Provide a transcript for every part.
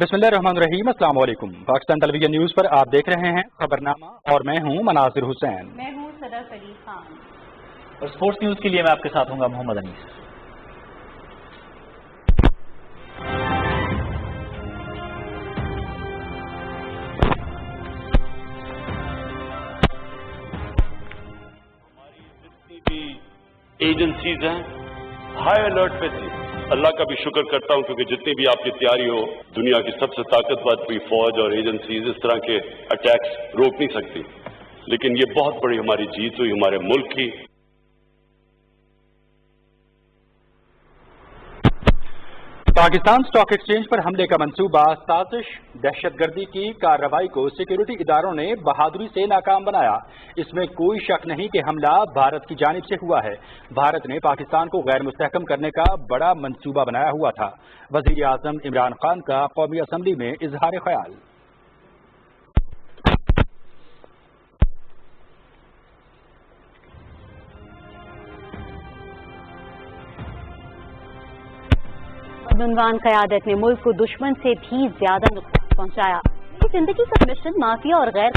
बिस्मिल्लाहिर्रहमानिर्रहीम। अस्सलाम वालेकुम। पाकिस्तान टेलीविजन न्यूज पर आप देख रहे हैं खबरनामा और मैं हूं मनासिर हुसैन। मैं हूं सदर अली खान और स्पोर्ट्स न्यूज के लिए मैं आपके साथ हूंगा मोहम्मद अनीस। हमारी जितनी भी एजेंसीज हैं हाई अलर्ट पे थी। अल्लाह का भी शुक्र करता हूं क्योंकि जितनी भी आपकी तैयारी हो, दुनिया की सबसे ताकतवर कोई फौज और एजेंसीज इस तरह के अटैक्स रोक नहीं सकती, लेकिन ये बहुत बड़ी हमारी जीत हुई हमारे मुल्क की। पाकिस्तान स्टॉक एक्सचेंज पर हमले का मंसूबा, साजिश, दहशतगर्दी की कार्रवाई को सिक्योरिटी इदारों ने बहादुरी से नाकाम बनाया। इसमें कोई शक नहीं कि हमला भारत की जानिब से हुआ है। भारत ने पाकिस्तान को गैर मुस्तहकम करने का बड़ा मंसूबा बनाया हुआ था। वजीर आजम इमरान खान का कौमी असम्बली में इजहार ख्याल। बदनवान क़यादत ने मुल्क को दुश्मन से भी ज्यादा नुकसान पहुंचाया। जिंदगी का मिशन माफिया और गैर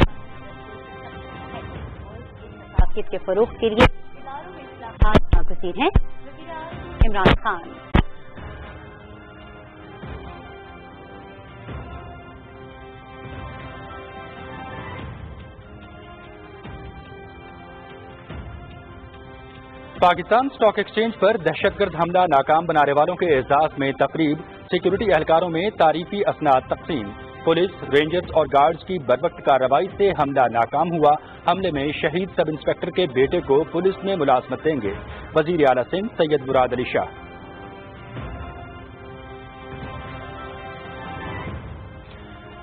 के फरोग के लिए नागुज़ीर हैं इमरान खान। पाकिस्तान स्टॉक एक्सचेंज पर दहशतगर्द हमला नाकाम बनाने वालों के एजाज में तकरीब, सिक्योरिटी एहलकारों में तारीफी असनाद तकसीम। पुलिस, रेंजर्स और गार्ड्स की बर्वक्त कार्रवाई से हमला नाकाम हुआ। हमले में शहीद सब इंस्पेक्टर के बेटे को पुलिस में मुलाजमत देंगे वजीर आला सिंध सैयद मुराद अली शाह।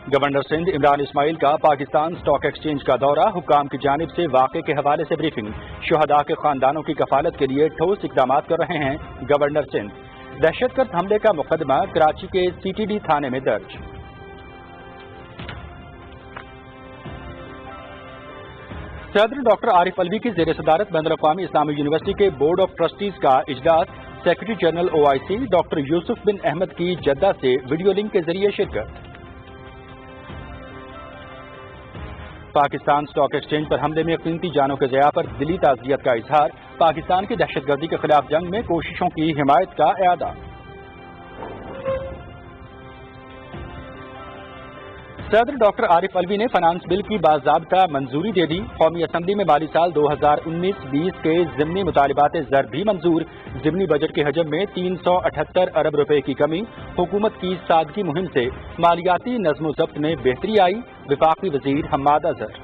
गवर्नर सिंध इमरान इस्माइल का पाकिस्तान स्टॉक एक्सचेंज का दौरा, हुक्काम की जानिब से वाक़े के हवाले से ब्रीफिंग। शुहदा के खानदानों की कफालत के लिए ठोस इक़दाम कर रहे हैं गवर्नर सिंध। दहशतगर्द हमले का मुकदमा कराची के CTD थाने में दर्ज। सदर डॉक्टर आरिफ अलवी की ज़ेर सदारत बैनुल अक़वामी इस्लामी यूनिवर्सिटी के बोर्ड ऑफ ट्रस्टीज का इजलास, secretary general OIC doctor Yusuf bin Ahmad की जद्दा से वीडियो लिंक के जरिए शिरकत। पाकिस्तान स्टॉक एक्सचेंज पर हमले में कीमती जानों के ज़िया पर दिली ताज़ियत का इजहार। पाकिस्तान की दहशतगर्दी के खिलाफ जंग में कोशिशों की हिमायत का एआदा। सदर डॉक्टर आरिफ अलवी ने फाइनेंस बिल की बाज़ाब्ता मंजूरी दे दी। कौमी असम्बली में माली साल 2019-20 के ज़िमनी मुतालिबात ज़र भी मंजूर। ज़िमनी बजट के हजम में 378 अरब रुपए की कमी। हुकूमत की सादगी मुहिम से मालियाती नज़्म ज़ब्त में बेहतरी आई। वफाकी वज़ीर Hammad Azhar.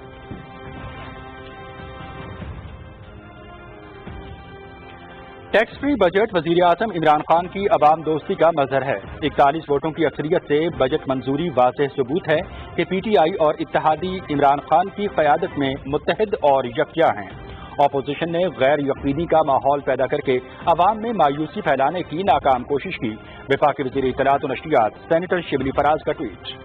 Tax free budget वजीर आज़म इमरान खान की अवाम दोस्ती का मजहर है। 41 वोटों की अक्सरियत से बजट मंजूरी वाज़ेह सबूत है कि PTI और इत्तेहादी इमरान खान की क़यादत में मुत्तहिद और यकजा हैं। अपोजिशन ने गैर यकीनी का माहौल पैदा करके अवाम में मायूसी फैलाने की नाकाम कोशिश की। वफाकी वज़ीर इत्तलात और नशरियात सेनेटर शिबली फराज का ट्वीट।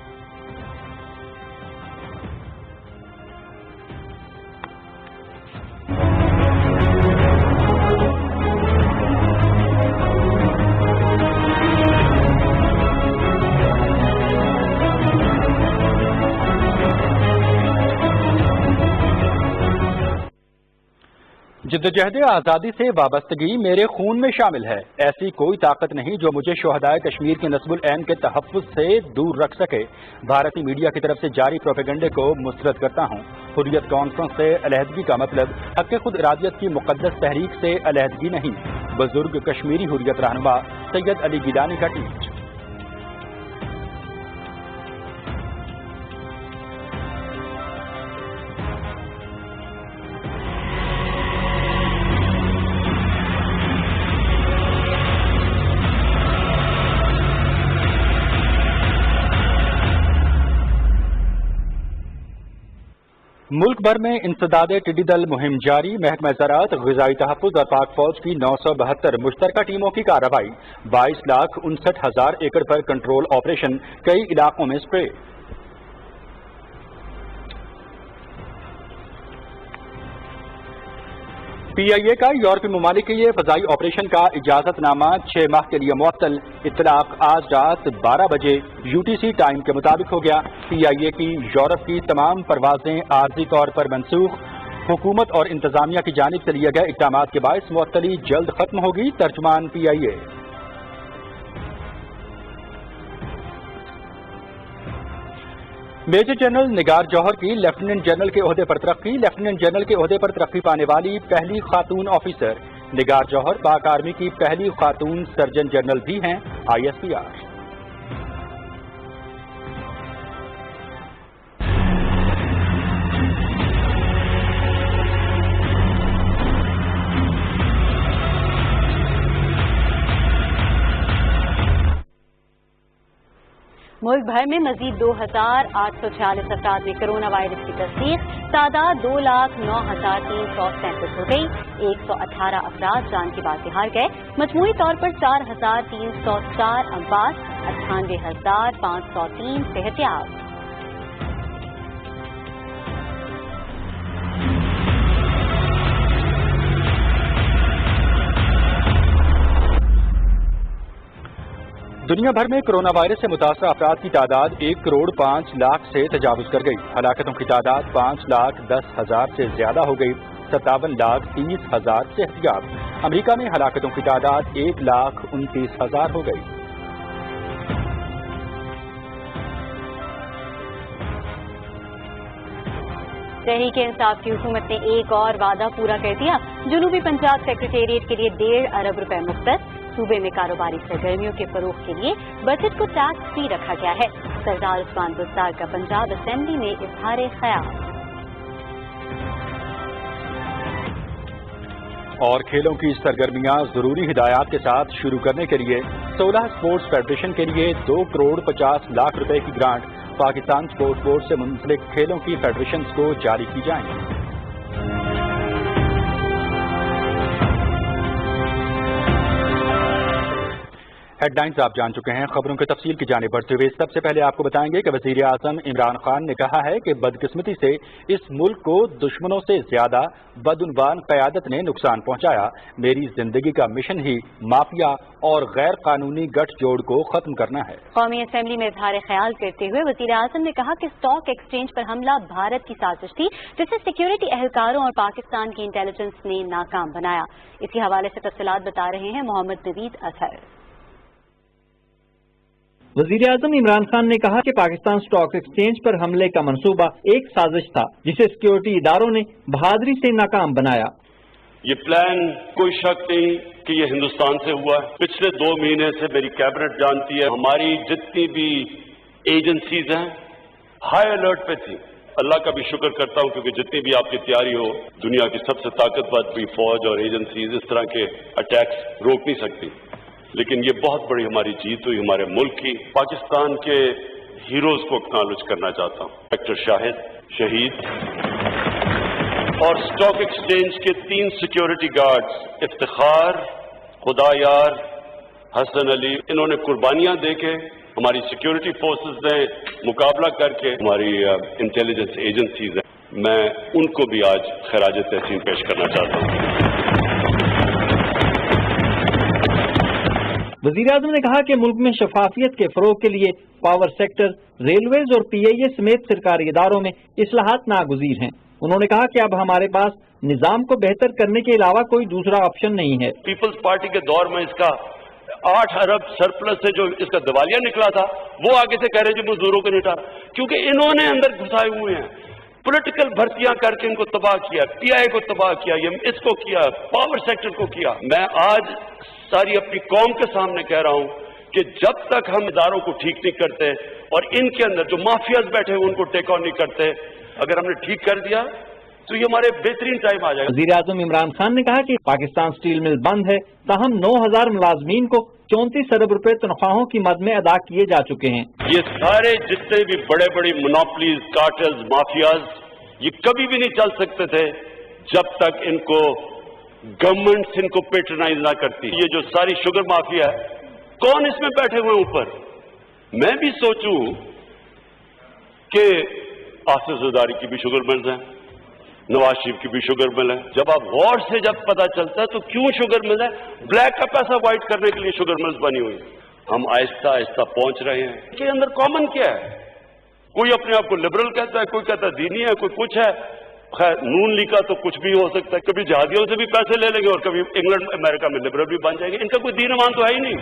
जिद्दोजहद आज़ादी से वाबस्तगी मेरे खून में शामिल है। ऐसी कोई ताकत नहीं जो मुझे शुहदाए कश्मीर के नस्बुल ऐन के तहफ़्फ़ुज़ से दूर रख सके। भारतीय मीडिया की तरफ से जारी प्रोपेगेंडे को मुस्तरद करता हूँ। हुर्रियत कॉन्फ्रेंस से अलहदगी का मतलब हक़ खुद इरादियत की मुक़द्दस तहरीक से अलहदगी नहीं। बुजुर्ग कश्मीरी हुर्रियत रहनुमा सैयद अली गिलानी का ट्वीट। मुल्क भर में इंसदादे टिड्डी दल मुहिम जारी। महकमा ज़राअत, ग़िज़ाई तहफ़्फ़ुज़ और पाक फौज की 972 मुश्तरका टीमों की कार्रवाई। 22,59,000 एकड़ पर कंट्रोल ऑपरेशन, कई इलाकों में स्प्रे। PIA کا یورپی ممالک کے لیے فضائی آپریشن کا اجازت نامہ 6 ماہ کے لیے معطل. اطلاق آج رات 12 بجے UTC ٹائم کے مطابق ہو گیا. PIA کی یورپ کی تمام پروازیں عارضی طور پر منسوخ. حکومت اور انتظامیہ کی جانب سے لیے گئے اقدامات کے باعث معطلی جلد ختم ہوگی. ترجمان PIA. میجر جنرل نگار جوہر کی لیفٹیننٹ جنرل کے عہدے پر ترقی. لیفٹیننٹ جنرل کے عہدے پر ترقی پانے والی پہلی خاتون آفیسر. نگار جوہر پاک آرمی کی پہلی خاتون سرجن جنرل بھی ہیں. ISPR. ملک بھر میں مزید 2,846 افراد میں کرونا وائرس کی تصدیق. تعداد 2,09,337 ہو گئی. 118 افراد جان کی بات سے ہار گئے. مجموعی طور پر 4,304 اموات، 98,503 صحتیاب. دنیا بھر میں کرونا وائرس سے متاثرہ افراد کی تعداد 1,05,00,000 سے تجاوز کر گئی. ہلاکتوں کی تعداد 5,10,000 سے زیادہ ہو گئی. 57,30,000 صحتیاب. امریکہ میں ہلاکتوں کی تعداد 1,29,000 ہو گئی. تحریک انصاف کی حکومت نے ایک اور وعدہ پورا کر دیا. جنوبی پنجاب سیکریٹریٹ کے لیے 1.5 ارب روپے مختص. صوبے میں کاروباری سرگرمیوں کے فروغ کے لیے بجٹ کو ٹیکس فری رکھا گیا ہے. سردار عثمان بزدار کا پنجاب اسمبلی میں اظہار خیال. اور کھیلوں کی سرگرمیاں ضروری ہدایات کے ساتھ شروع کرنے کے لیے 16 اسپورٹس فیڈریشن کے لیے 2,50,00,000 روپے کی گرانٹ پاکستان اسپورٹس بورڈ سے منسلک کھیلوں کی فیڈریشنز کو جاری کی جائیں. ہیڈ لائنز آپ جان چکے ہیں. خبروں کی تفصیل کی جانب بڑھتے ہوئے سب سے پہلے آپ کو بتائیں گے کہ وزیر اعظم عمران خان نے کہا ہے کہ بدقسمتی سے اس ملک کو دشمنوں سے زیادہ بدعنوان قیادت نے نقصان پہنچایا. میری زندگی کا مشن ہی مافیا اور غیر قانونی گٹھ جوڑ کو ختم کرنا ہے. قومی اسمبلی میں اظہار خیال کرتے ہوئے وزیر اعظم نے کہا کہ اسٹاک ایکسچینج پر حملہ بھارت کی سازش تھی جسے سیکیورٹی اہلکاروں اور پاکستان کی انٹیلیجنس نے ناکام بنایا. اسی حوالے سے تفصیلات بتا رہے ہیں محمد نوید اطہر. وزیر اعظم عمران خان نے کہا کہ پاکستان اسٹاک ایکسچینج پر حملے کا منصوبہ ایک سازش تھا جسے سیکیورٹی اداروں نے بہادری سے ناکام بنایا. یہ پلان کوئی شک نہیں کہ یہ ہندوستان سے ہوا ہے. پچھلے 2 مہینے سے میری کیبنٹ جانتی ہے ہماری جتنی بھی ایجنسیز ہیں ہائی الرٹ پہ تھی. اللہ کا بھی شکر کرتا ہوں کیونکہ جتنی بھی آپ کی تیاری ہو دنیا کی سب سے طاقتور بھی فوج اور ایجنسیز اس طرح کے اٹیکس روک نہیں سکتی. لیکن یہ بہت بڑی ہماری جیت ہوئی ہمارے ملک کی. پاکستان کے ہیروز کو اکنالج کرنا چاہتا ہوں. ڈاکٹر شاہد شہید اور اسٹاک ایکسچینج کے 3 سیکیورٹی گارڈز افتخار، خدا یار، حسن علی، انہوں نے قربانیاں دے کے ہماری سیکیورٹی فورسز نے مقابلہ کر کے ہماری انٹیلیجنس ایجنسیز ہیں. میں ان کو بھی آج خراج تحسین پیش کرنا چاہتا ہوں. وزیر اعظم نے کہا کہ ملک میں شفافیت کے فروغ کے لیے پاور سیکٹر، ریلویز اور PIA سمیت سرکاری اداروں میں اصلاحات ناگزیر ہیں. انہوں نے کہا کہ اب ہمارے پاس نظام کو بہتر کرنے کے علاوہ کوئی دوسرا آپشن نہیں ہے. پیپلز پارٹی کے دور میں اس کا 8 ارب سرپلس سے جو اس کا دیوالیہ نکلا تھا وہ آگے سے کہہ رہے جو مزدوروں کو نٹا، کیونکہ انہوں نے اندر گھسائے ہوئے ہیں. پولیٹیکل بھرتیاں کر کے ان کو تباہ کیا، PI کو تباہ کیا، اس کو کیا، پاور سیکٹر کو کیا. میں آج ساری اپنی قوم کے سامنے کہہ رہا ہوں کہ جب تک ہم اداروں کو ٹھیک نہیں کرتے اور ان کے اندر جو مافیاز بیٹھے ہوئے ان کو ٹیک آن نہیں کرتے، اگر ہم نے ٹھیک کر دیا تو یہ ہمارے بہترین ٹائم آ جائے گا. وزیر اعظم عمران خان نے کہا کہ پاکستان اسٹیل مل بند ہے، تاہم 9,000 ملازمین کو 34 ارب روپے تنخواہوں کی مد میں ادا کیے جا چکے ہیں. یہ سارے جتنے بھی بڑے بڑے مونوپلیز، کارٹلز، مافیاز یہ کبھی بھی نہیں چل سکتے تھے جب تک ان کو گورنمنٹ ان کو پیٹرنائز نہ کرتی. یہ جو ساری شوگر مافیا ہے کون اس میں بیٹھے ہوئے اوپر؟ میں بھی سوچوں کہ آصف زرداری کی بھی شوگر ملز ہیں، नवाज शरीफ की भी शुगर मिल है। जब आप गौर से जब पता चलता है तो क्यों शुगर मिल है, ब्लैक का पैसा व्हाइट करने के लिए शुगर मिल्स बनी हुई है। हम आहिस्ता आहिस्ता पहुंच रहे हैं। इसके अंदर कॉमन क्या है? कोई अपने आप को लिबरल कहता है, कोई कहता है दीनी है, कोई कुछ है। खैर नून लीग का तो कुछ भी हो सकता है, कभी जहादियों से भी पैसे ले लेंगे और कभी इंग्लैंड अमेरिका में लिबरल भी बन जाएंगे। इनका कोई दीन ईमान तो है ही नहीं।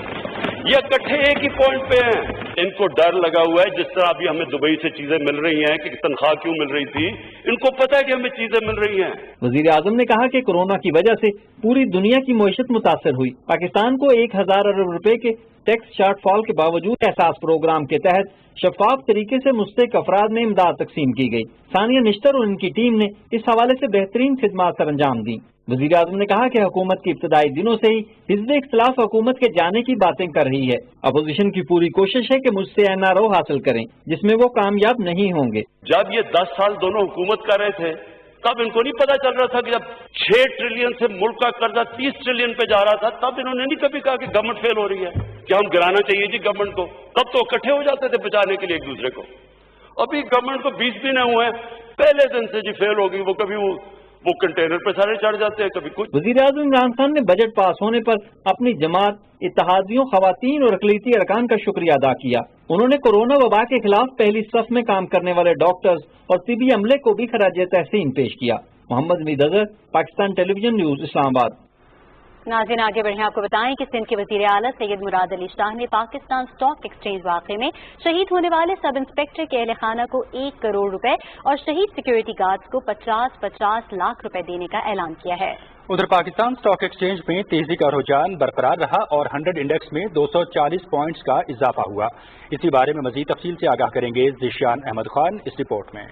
ये इकट्ठे एक ही पॉइंट पे हैं। इनको डर लगा हुआ है, जिस तरह अभी हमें दुबई से चीजें मिल रही हैं कि तनख्वाह क्यों मिल रही थी, इनको पता है कि हमें चीजें मिल रही हैं। वजीर आजम ने कहा कि कोरोना की वजह से पूरी दुनिया की मईशत मुतासर हुई। पाकिस्तान को 1000 अरब रुपए के टैक्स शॉर्टफॉल के बावजूद एहसास प्रोग्राम के तहत शफाफ तरीके से मुस्तहिक अफराद में इमदाद तकसीम की गई। सानिया निश्तर और उनकी टीम ने इस हवाले से बेहतरीन खिदमात सर अंजाम दी। वजीर आजम ने कहा कि हुकूमत की इब्तदाई दिनों से ही हिज़्ब इख्तिलाफ हुकूमत के जाने की बातें कर रही है। अपोजिशन की पूरी कोशिश है कि मुझसे NRO हासिल करें, जिसमें वो कामयाब नहीं होंगे। जब ये 10 साल दोनों हुकूमत कर रहे थे तब इनको नहीं पता चल रहा था कि जब 6 ट्रिलियन से मुल्क का कर्जा 30 ट्रिलियन पे जा रहा था, तब इन्होंने नहीं कभी कहा कि गवर्नमेंट फेल हो रही है, कि हम गिराना चाहिए जी गवर्नमेंट को। तब तो इकट्ठे हो जाते थे बचाने के लिए एक दूसरे को। अभी गवर्नमेंट को 20 दिन हुए हैं, पहले दिन से जी फेल हो गई। वो कभी वो कंटेनर पे सारे चढ़ जाते हैं, कभी कुछ। वजीर आज़म इमरान खान ने बजट पास होने पर अपनी जमात, इत्तेहादियों, खवातीन और अक़लियती अरकान का शुक्रिया अदा किया। उन्होंने कोरोना वबा के खिलाफ पहली सफ में काम करने वाले डॉक्टर्स और तिबी अमले को भी खराज तहसीन पेश किया। मोहम्मद मीद अज़हर, पाकिस्तान टेलीविजन न्यूज़, इस्लामाबाद। नाज़रीन आगे बढ़े आपको बताएं कि सिंध के वज़ीर आला सैयद मुराद अली शाह ने पाकिस्तान स्टॉक एक्सचेंज वाक़े में शहीद होने वाले सब इंस्पेक्टर के अहले खाना को 1 करोड़ रुपए और शहीद सिक्योरिटी गार्ड्स को 50-50 लाख रुपए देने का ऐलान किया है। उधर पाकिस्तान स्टॉक एक्सचेंज में तेजी का रुझान बरकरार रहा और 100 इंडेक्स में 240 पॉइंट्स का इजाफा हुआ। इसी बारे में मजीद तफसील से आगाह करेंगे ज़िशान अहमद खान इस रिपोर्ट में।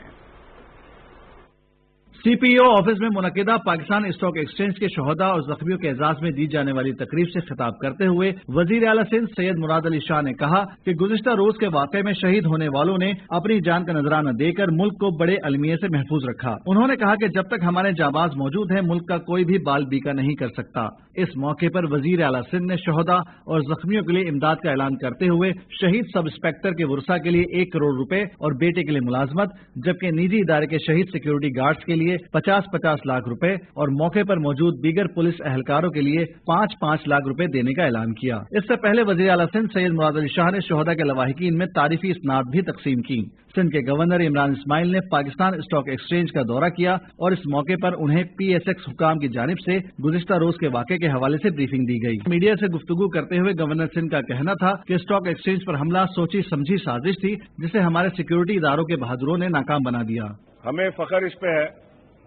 CPO ऑफिस में मुनक्किदा पाकिस्तान स्टॉक एक्सचेंज के शहदा और जख्मियों के एजाज में दी जाने वाली तकरीब से खिताब करते हुए वजीर आला सिंध सैयद मुराद अली शाह ने कहा कि गुज़िश्ता रोज के वाक़े में शहीद होने वालों ने अपनी जान का नजराना देकर मुल्क को बड़े अलमिये से महफूज रखा। उन्होंने कहा कि जब तक हमारे जाबाज मौजूद हैं, मुल्क का कोई भी बाल बीका नहीं कर सकता। इस मौके पर वजीर आला सिंध ने शहदा और जख्मियों के लिए इमदाद का ऐलान करते हुए शहीद सब इंस्पेक्टर के वुरसा के लिए 1 करोड़ रुपए और बेटे के लिए मुलाजमत, जबकि निजी इदारे के शहीद सिक्योरिटी गार्ड्स के लिए 50-50 लाख रुपए और मौके पर मौजूद दीगर पुलिस एहलकारों के लिए 5-5 लाख रुपए देने का ऐलान किया। इससे पहले वज़ीर आला सिंध सैयद मुराद अली शाह ने शहदा के लवाहिकीन में तारीफी इसनाद भी तकसीम की। सिंध के गवर्नर इमरान इस्माइल ने पाकिस्तान स्टॉक एक्सचेंज का दौरा किया और इस मौके पर उन्हें PSX हुकाम की जानिब से गुज़िश्ता रोज के वाक़े के हवाले से ब्रीफिंग दी गई। मीडिया से गुफ्तगू करते हुए गवर्नर सिंध का कहना था कि स्टॉक एक्सचेंज पर हमला सोची समझी साजिश थी, जिसे हमारे सिक्योरिटी इदारों के बहादुरों ने नाकाम बना दिया। हमें फख्र इस पे है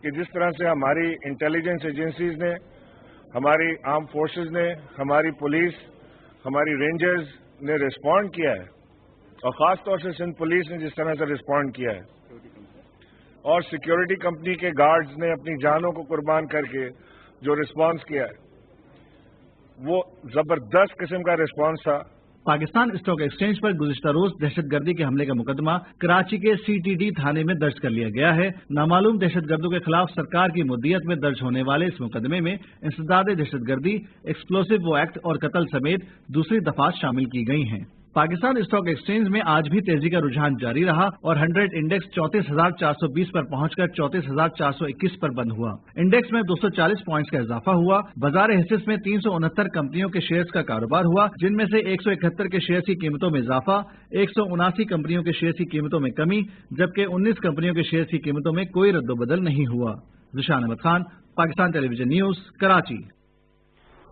कि जिस तरह से हमारी इंटेलिजेंस एजेंसीज ने, हमारी आर्म फोर्सेस ने, हमारी पुलिस, हमारी रेंजर्स ने रिस्पॉन्ड किया है और खास तौर से सिंध पुलिस ने जिस तरह से रिस्पॉन्ड किया है और सिक्योरिटी कंपनी के गार्ड्स ने अपनी जानों को कुर्बान करके जो रिस्पॉन्स किया है, वो जबरदस्त किस्म का रिस्पॉन्स था। पाकिस्तान स्टॉक एक्सचेंज पर गुज़िश्ता रोज दहशतगर्दी के हमले का मुकदमा कराची के CTD थाने में दर्ज कर लिया गया है। नामालूम दहशतगर्दों के खिलाफ सरकार की मुद्दियत में दर्ज होने वाले इस मुकदमे में इंसदाद दहशतगर्दी, एक्सप्लोसिव वो एक्ट और कत्ल समेत दूसरी दफात शामिल की गई हैं। पाकिस्तान स्टॉक एक्सचेंज में आज भी तेजी का रुझान जारी रहा और 100 इंडेक्स 34,420 पर पहुंचकर 34,421 पर बंद हुआ। इंडेक्स में 240 पॉइंट्स का इजाफा हुआ। बाजार हिस्सेस में 369 कंपनियों के शेयर्स का कारोबार हुआ, जिनमें से 171 के शेयर की कीमतों में इजाफा, 179 कंपनियों के शेयर की कीमतों में कमी, जबकि 19 कंपनियों के शेयर की कीमतों में कोई रद्दोबदल नहीं हुआ। Zeeshan Ahmed Khan, Pakistan television news, Karachi.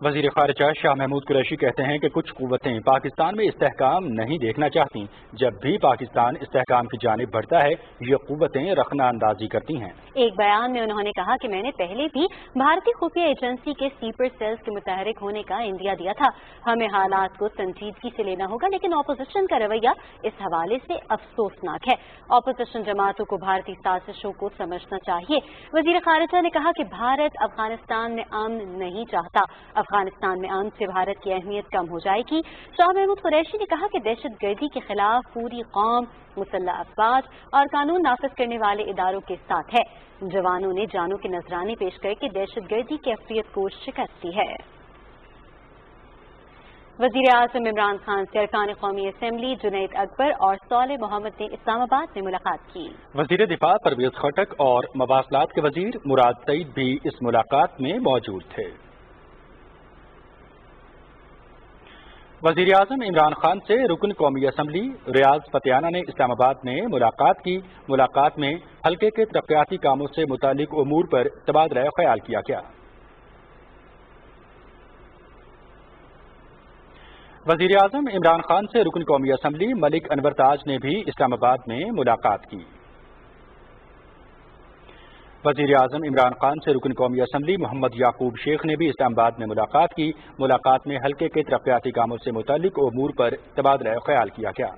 वज़ीर ख़ारिजा शाह महमूद कुरैशी कहते हैं कि कुछ क़ुव्वतें पाकिस्तान में इस्तेहकाम नहीं देखना चाहती। जब भी पाकिस्तान इस्तेहकाम की जानिब बढ़ता है, ये क़ुव्वतें रखना अंदाजी करती हैं। एक बयान में उन्होंने कहा कि मैंने पहले भी भारतीय खुफिया एजेंसी के स्लीपर सेल्स के मुतहरिक होने का इंदिया दिया था। हमें हालात को संजीदगी से लेना होगा, लेकिन अपोजिशन का रवैया इस हवाले से अफसोसनाक है। अपोजिशन जमातों को भारतीय साजिशों को समझना चाहिए। वज़ीर ख़ारिजा ने कहा कि भारत अफगानिस्तान में अमन नहीं चाहता। अफगानिस्तान में अमन से भारत की अहमियत कम हो जाएगी। शाह महमूद कुरैशी ने कहा कि दहशतगर्दी के खिलाफ पूरी कौम मुसल्लह अफवाज और कानून नाफिज करने वाले इदारों के साथ है। जवानों ने जानों के नजराने पेश करके दहशतगर्दी की अफरियत को शिकस्त दी है। वजीर आजम इमरान खान से अरकान कौमी असम्बली जुनैद अकबर और सौले मोहम्मद ने इस्लामाबाद में मुलाकात की। वजीर दिफा परवेज खटक और मवासलात के वजीर मुराद सईद भी इस मुलाकात में मौजूद थे। वजीर आजम इमरान खान से रुकन कौमी असम्बली रियाज फतेहाना ने इस्लामाबाद में मुलाकात की। मुलाकात में हल्के के तरक्याती कामों से मुतालिक उमूर पर तबादला ख्याल किया गया। वजीर आजम इमरान खान से रुकन कौमी असम्बली मलिक अनवर ताज ने भी इस्लामाबाद में मुलाकात की। वजीर आजम इमरान खान से रुकन कौमी असम्बली मोहम्मद याकूब शेख ने भी इस्लामाबाद में मुलाकात की। मुलाकात में हल्के के तरक्याती कामों से मुतालिक उमूर पर तबादला ख्याल किया गया।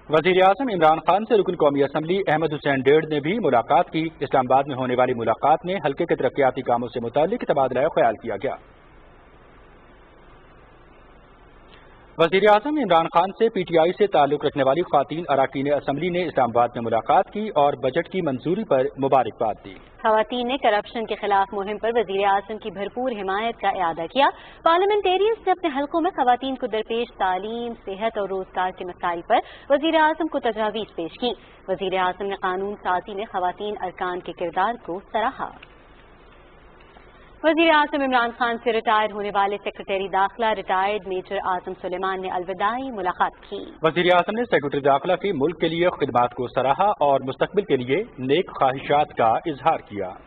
वजीर आजम इमरान खान से रुकन कौमी असम्बली अहमद हुसैन डेढ़ ने भी मुलाकात की। इस्लामाबाद में होने वाली मुलाकात में हल्के के तरक्याती कामों से मुतालिक तबादला ख्याल किया गया। वजीर आजम इमरान खान से पीटीआई से ताल्लुक रखने वाली खातीन अराकीन असम्बली ने इस्लामाबाद में मुलाकात की और बजट की मंजूरी पर मुबारकबाद दी। खवातीन ने करप्शन के खिलाफ मुहिम पर वजीर आजम की भरपूर हिमायत का इआदा किया। पार्लियामेंटेरियंस ने अपने हलकों में खवातीन को दरपेश तालीम, सेहत और रोजगार के मसाइल पर वजीर आजम को तजावीज पेश की। वजीर आजम ने कानून साजी में खवातीन अरकान के किरदार को सराहा। वजीर आजम इमरान खान से रिटायर होने वाले सेक्रेटरी दाखिला रिटायर्ड मेजर आजम सुलेमान ने अलविदाई मुलाकात की। वजीर आजम ने सेक्रेटरी दाखिला की मुल्क के लिए खिदमात को सराहा और मुस्तकबिल के लिए नेक ख्वाहिशात का इजहार किया।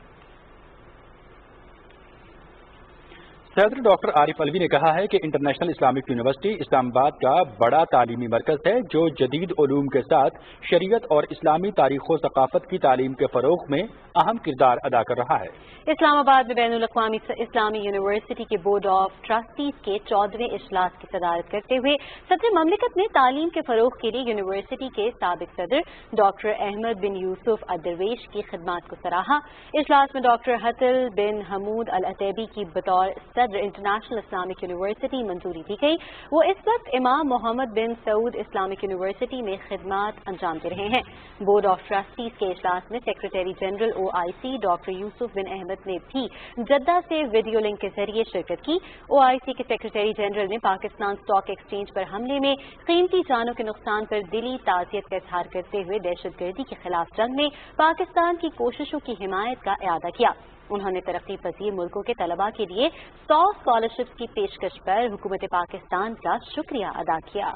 सदर डॉक्टर आरिफ अलवी ने कहा है कि इंटरनेशनल इस्लामिक यूनिवर्सिटी इस्लामाबाद का बड़ा तालीमी मरकज है जो जदीद उलूम के साथ शरीयत और इस्लामी तारीख व सकाफत की तालीम के फरोग में अहम किरदार अदा कर रहा है। इस्लामाबाद में बैनुल अक़वामी इस्लामी यूनिवर्सिटी के बोर्ड ऑफ ट्रस्टीज के 14वें इजलास की सदारत करते हुए सदर ममलिकत ने तालीम के फरोग के लिए यूनिवर्सिटी के साबिक सदर डॉक्टर अहमद बिन यूसुफ अदरवेश की खिदमात को सराहा। इजलास में डॉक्टर हतल बिन हमूद अल अतैबी की बतौर सदर इंटरनेशनल इस्लामिक यूनिवर्सिटी मंजूरी दी गई। वो इस वक्त इमाम मोहम्मद बिन सऊद इस्लामिक यूनिवर्सिटी में खिदमात अंजाम दे रहे हैं। बोर्ड ऑफ ट्रस्टीज के इजलास में secretary general OIC doctor Yusuf bin Ahmad ने भी जद्दा से वीडियो लिंक के जरिए शिरकत की। OIC के सेक्रेटरी जनरल ने पाकिस्तान स्टॉक एक्सचेंज पर हमले में कीमती जानों के नुकसान पर दिली ताज़ियत का इजहार करते हुए दहशतगर्दी के खिलाफ जंग में पाकिस्तान की कोशिशों की हिमायत का इआदा किया। उन्होंने तरक्की पजीर मुल्कों के तलबा के लिए 100 स्कॉलरशिप की पेशकश पर हुकूमत पाकिस्तान का शुक्रिया अदा किया।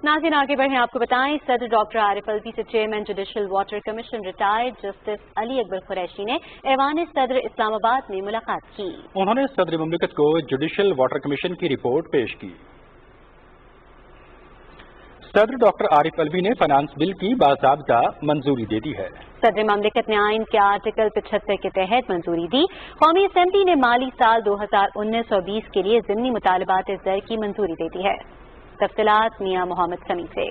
नाज़रीन आगे बढ़ें, आपको बताएं सदर डॉक्टर आरिफ अलवी से chairman judicial water commission retired justice Ali Akbar Qureshi ने ऐवान सदर इस्लामाबाद में मुलाकात की। उन्होंने सदर मुमलिकत को जुडिशल वाटर कमीशन की रिपोर्ट पेश की। सदर डॉक्टर आरिफ अलवी ने फाइनेंस बिल की बाज़ाब्ता मंजूरी दे दी है। सदर ममलिकत ने आइन के आर्टिकल 75 के तहत मंजूरी दी। कौमी असम्बली ने माली साल 2019-20 के लिए ज़िमनी मुतालबात ज़र की मंजूरी दे दी है। तफसीलात मियां मोहम्मद समी से।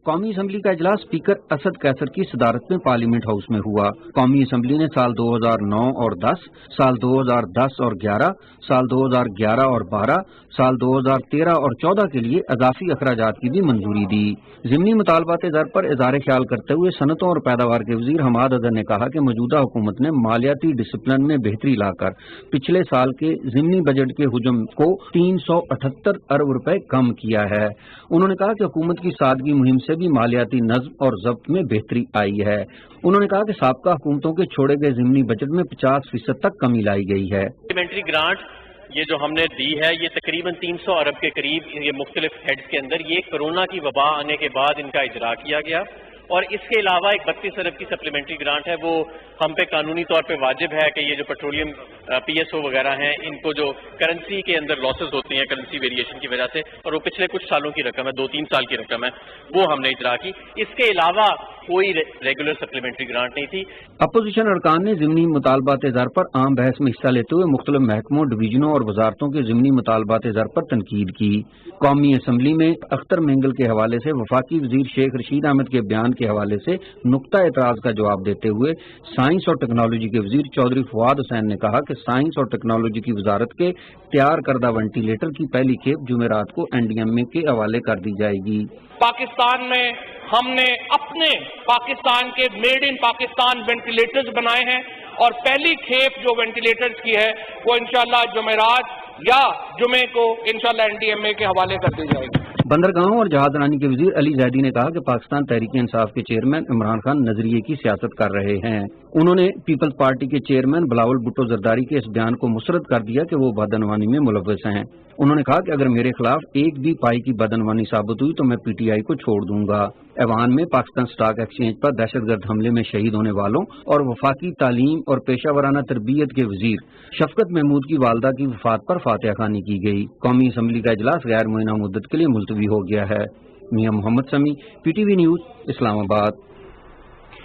कौमी असम्बली का इजलास स्पीकर असद कैसर की सदारत में पार्लियामेंट हाउस में हुआ। कौमी असम्बली ने साल 2009 और 10, साल 2010 और 11, साल 2011 और 12, साल 2013 और 14 के लिए अजाफी अखराजात की भी मंजूरी दी। ज़िमनी मुतालबात ज़र पर इज़हार ख्याल करते हुए सनतों और पैदावार के वज़ीर हमाद अज़हर ने कहा कि मौजूदा हुकूमत ने मालियाती डिसिप्लिन में बेहतरी लाकर पिछले साल के ज़िमनी बजट के हुजम को 378 अरब रुपए कम किया है। उन्होंने कहा कि हुकूमत की सादगी मुहिम से भी मालियाती नज़्म और ज़ब्त में बेहतरी आई है। उन्होंने कहा कि साबका हुकूमतों के छोड़े गए ज़िमनी बजट में 50% तक कमी लाई गई है। सप्लीमेंट्री ग्रांट ये जो हमने दी है ये तकरीबन 300 अरब के करीब ये मुख्तलिफ हेड्स के अंदर ये कोरोना की वबा आने के बाद इनका इजरा किया गया। और इसके अलावा एक 32 अरब की सप्लीमेंट्री ग्रांट है, वो हम पे कानूनी तौर पे वाजिब है कि ये जो पेट्रोलियम PSO वगैरह हैं इनको जो करेंसी के अंदर लॉसेस होती हैं करेंसी वेरिएशन की वजह से, और वो पिछले कुछ सालों की रकम है, 2-3 साल की रकम है, वो हमने इजरा की। इसके अलावा कोई रेगुलर सप्लीमेंट्री ग्रांट नहीं थी। अपोजिशन अरकान ने ज़िमनी मुतालबात ज़र पर आम बहस में हिस्सा लेते हुए मुख्तलिफ महकमों, डिवीजनों और वजारतों के ज़िमनी मुतालबात ज़र पर तनकीद की। कौमी असम्बली में अख्तर मेंगल के हवाले से वफाकी वजीर शेख रशीद अहमद के बयान के हवाले से नुक्ता एतराज का जवाब देते हुए साइंस और टेक्नोलॉजी के वजीर चौधरी फवाद हुसैन ने कहा कि साइंस और टेक्नोलॉजी की वजारत के तैयार करदा वेंटिलेटर की पहली खेप जुमेरात को NDMA के हवाले कर दी जाएगी। पाकिस्तान में हमने अपने पाकिस्तान के मेड इन पाकिस्तान वेंटिलेटर्स बनाए हैं اور پہلی کھیپ جو وینٹیلیٹرز کی ہے وہ انشاءاللہ جمعرات یا جمعے کو انشاءاللہ NDMA کے حوالے کر دی جائے گی۔ بندرگاہوں اور جہاز رانی کے وزیر علی زیدی نے کہا کہ پاکستان تحریک انصاف کے چیئرمین عمران خان نظریے کی سیاست کر رہے ہیں۔ انہوں نے پیپلز پارٹی کے چیئرمین بلاول بھٹو زرداری کے اس بیان کو مسترد کر دیا کہ وہ بدعنوانی میں ملوث ہیں۔ انہوں نے کہا کہ اگر میرے خلاف ایک بھی پائی کی بدعنوانی ثابت ہوئی تو میں PTI کو چھوڑ دوں گا۔ ایوان میں پاکستان سٹاک ایکسچینج پر دہشت گرد حملے میں شہید ہونے والوں اور وفاقی تعلیم اور پیشہ ورانہ تربیت کے وزیر شفقت محمود کی والدہ کی وفات پر فاتحہ خوانی کی گئی۔ قومی اسمبلی کا اجلاس غیر معینہ مدت کے لیے ملتوی ہو گیا ہے۔ میاں محمد سمیع، PTV نیوز، اسلام آباد۔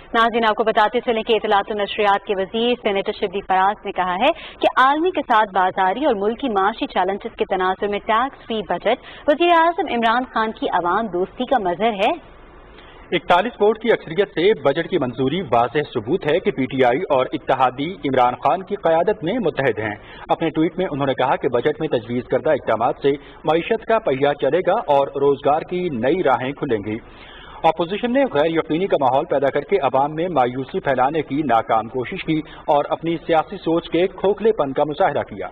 ناظرین، آپ کو بتاتے چلیں کہ اطلاعات و نشریات کے وزیر سینیٹر شبلی فراز نے کہا ہے کہ عالمی کے ساتھ بازاری اور ملکی معاشی چیلنجز کے تناظر میں ٹیکس فری بجٹ وزیر اعظم عمران خان کی عوام دوستی کا مظہر ہے۔ 41 ووٹ کی اکثریت سے بجٹ کی منظوری واضح ثبوت ہے کہ PTI اور اتحادی عمران خان کی قیادت میں متحد ہیں۔ اپنے ٹویٹ میں انہوں نے کہا کہ بجٹ میں تجویز کردہ اقدامات سے معیشت کا پہیہ چلے گا اور روزگار کی نئی راہیں کھلیں گی۔ اپوزیشن نے غیر یقینی کا ماحول پیدا کر کے عوام میں مایوسی پھیلانے کی ناکام کوشش کی اور اپنی سیاسی سوچ کے کھوکھلے پن کا مظاہرہ کیا۔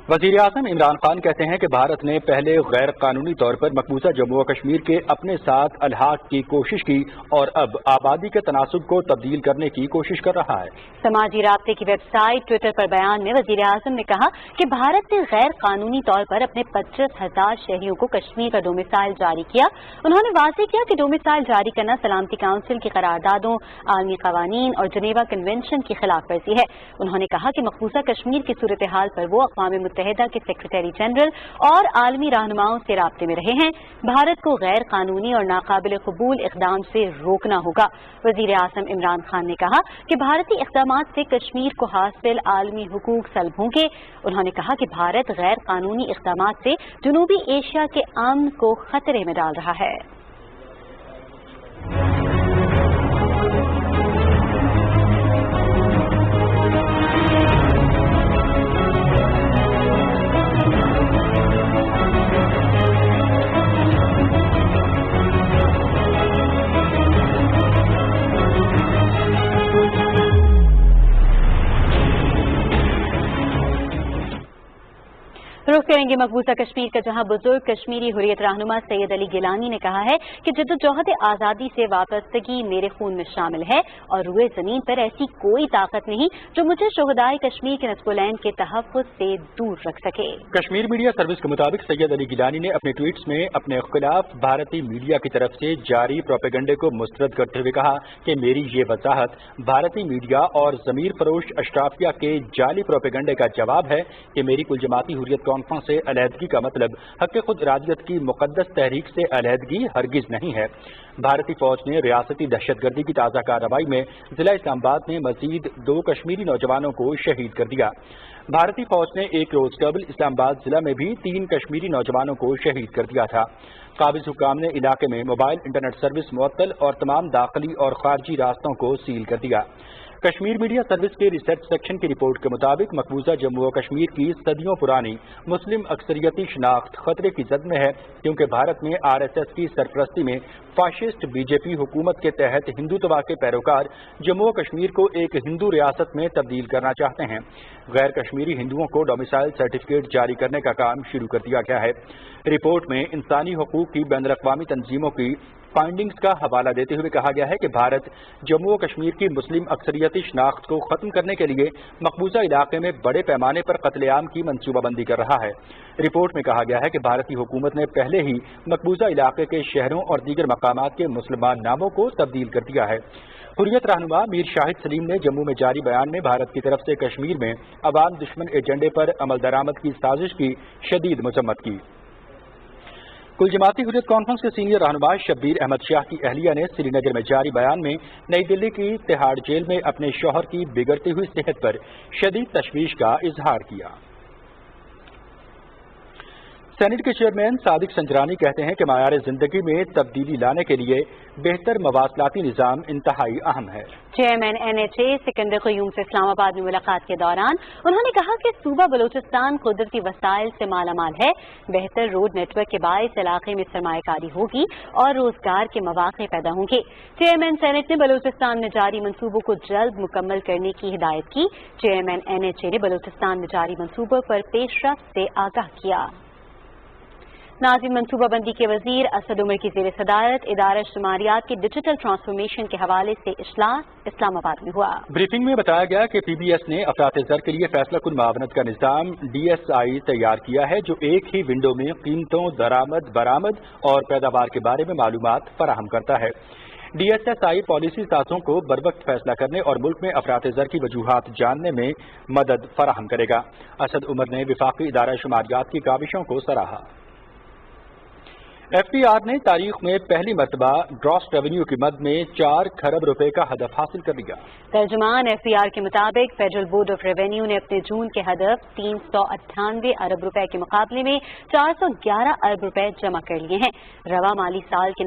وزیر اعظم عمران خان کہتے ہیں کہ بھارت نے پہلے غیر قانونی طور پر مقبوضہ جموں و کشمیر کے اپنے ساتھ الحاق کی کوشش کی اور اب آبادی کے تناسب کو تبدیل کرنے کی کوشش کر رہا ہے۔ سماجی رابطے کی ویب سائٹ ٹویٹر پر بیان میں وزیر اعظم نے کہا کہ بھارت نے غیر قانونی طور پر اپنے 25,000 شہریوں کو کشمیر کا ڈومیسائل جاری کیا۔ انہوں نے واضح کیا کہ ڈومیسائل جاری کرنا سلامتی کونسل کی قراردادوں، عالمی قوانین اور جنیوا کنونشن کی خلاف ورزی ہے۔ انہوں نے کہا کہ مقبوضہ کشمیر کی صورتحال پر وہ اقوام متحدہ کے سیکریٹری جنرل اور عالمی رہنماؤں سے رابطے میں رہے ہیں۔ بھارت کو غیر قانونی اور ناقابل قبول اقدام سے روکنا ہوگا۔ وزیر اعظم عمران خان نے کہا کہ بھارتی اقدامات سے کشمیر کو حاصل عالمی حقوق سلب ہوں گے۔ انہوں نے کہا کہ بھارت غیر قانونی اقدامات سے جنوبی ایشیا کے امن کو خطرے میں ڈال رہا ہے۔ رخ کریں گے مقبوضہ کشمیر کا، جہاں بزرگ کشمیری حریت رہنما سید علی گیلانی نے کہا ہے کہ جدوجہد آزادی سے وابستگی میرے خون میں شامل ہے اور روئے زمین پر ایسی کوئی طاقت نہیں جو مجھے شہدائے کشمیر کے نصب العین کے تحفظ سے دور رکھ سکے۔ کشمیر میڈیا سروس کے مطابق سید علی گیلانی نے اپنے ٹویٹس میں اپنے خلاف بھارتی میڈیا کی طرف سے جاری پروپیگنڈے کو مسترد کرتے ہوئے کہا کہ میری یہ وضاحت بھارتی میڈیا اور ضمیر فروش اشرافیہ کے جعلی پروپیگنڈے کا جواب ہے کہ میری کل جماعتی حریت کانفرنس سے علیحدگی کا مطلب حق خود ارادیت کی مقدس تحریک سے علیحدگی ہرگز نہیں ہے۔ بھارتی فوج نے ریاستی دہشت گردی کی تازہ کارروائی میں ضلع اسلام آباد میں مزید 2 کشمیری نوجوانوں کو شہید کر دیا۔ بھارتی فوج نے ایک روز قبل اسلام آباد ضلع میں بھی 3 کشمیری نوجوانوں کو شہید کر دیا تھا۔ قابض حکام نے علاقے میں موبائل انٹرنیٹ سروس معطل اور تمام داخلی اور خارجی راستوں کو سیل کر دیا۔ کشمیر میڈیا سروس کے ریسرچ سیکشن کی رپورٹ کے مطابق مقبوضہ جموں و کشمیر کی صدیوں پرانی مسلم اکثریتی شناخت خطرے کی زد میں ہے، کیونکہ بھارت میں RSS کی سرپرستی میں فاشسٹ BJP حکومت کے تحت ہندوتوا کے پیروکار جموں و کشمیر کو ایک ہندو ریاست میں تبدیل کرنا چاہتے ہیں۔ غیر کشمیری ہندوؤں کو ڈومیسائل سرٹیفکیٹ جاری کرنے کا کام شروع کر دیا گیا ہے۔ رپورٹ میں انسانی حقوق کی بین الاقوامی تنظیموں کی فائنڈنگز کا حوالہ دیتے ہوئے کہا گیا ہے کہ بھارت جموں و کشمیر کی مسلم اکثریتی شناخت کو ختم کرنے کے لیے مقبوضہ علاقے میں بڑے پیمانے پر قتل عام کی منصوبہ بندی کر رہا ہے۔ رپورٹ میں کہا گیا ہے کہ بھارتی حکومت نے پہلے ہی مقبوضہ علاقے کے شہروں اور دیگر مقامات کے مسلمان ناموں کو تبدیل کر دیا ہے۔ حریت رہنما میر شاہد سلیم نے جموں میں جاری بیان میں بھارت کی طرف سے کشمیر میں عوام دشمن ایجنڈے پر عمل درآمد کی سازش کی شدید مذمت کی۔ کل جماعتی حریت کانفرنس کے سینئر رہنما شبیر احمد شاہ کی اہلیہ نے سری نگر میں جاری بیان میں نئی دلی کی تہاڑ جیل میں اپنے شوہر کی بگڑتی ہوئی صحت پر شدید تشویش کا اظہار کیا۔ سینٹ کے چیئرمین صادق سنجرانی کہتے ہیں کہ معیار زندگی میں تبدیلی لانے کے لیے بہتر مواصلاتی نظام انتہائی اہم ہے۔ چیئرمین NHA سکندر قیوم سے اسلام آباد میں ملاقات کے دوران انہوں نے کہا کہ صوبہ بلوچستان قدرتی وسائل سے مالا مال ہے، بہتر روڈ نیٹ ورک کے باعث علاقے میں سرمایہ کاری ہوگی اور روزگار کے مواقع پیدا ہوں گے۔ چیئرمین سینٹ نے بلوچستان میں جاری منصوبوں کو جلد مکمل کرنے کی ہدایت کی۔ چیئرمین NHA نے بلوچستان میں جاری منصوبوں پر پیش رفت سے آگاہ کیا۔ ناظرین، منصوبہ بندی کے وزیر اسد عمر کی زیر صدارت ادارہ شماریات کی ڈیجیٹل ٹرانسفارمیشن کے حوالے سے اجلاس اسلام آباد میں ہوا۔ بریفنگ میں بتایا گیا کہ PBS نے افراط زر کے لیے فیصلہ کن معاونت کا نظام DSI تیار کیا ہے جو ایک ہی ونڈو میں قیمتوں، درآمد، برآمد اور پیداوار کے بارے میں معلومات فراہم کرتا ہے۔ DSSI پالیسی سازوں کو بروقت فیصلہ کرنے اور ملک میں افراط زر کی وجوہات جاننے میں مدد فراہم کرے گا۔ اسد عمر نے وفاقی ادارہ شماریات کی کاوشوں کو سراہا۔ FBR نے تاریخ میں پہلی مرتبہ گراس ریونیو کی مد میں 4 کھرب روپے کا ہدف حاصل کر لیا۔ ترجمان FBR کے مطابق فیڈرل بورڈ آف ریونیو نے اپنے جون کے ہدف 398 ارب روپے کے مقابلے میں 411 ارب روپے جمع کر لیے ہیں۔ رواں مالی سال کے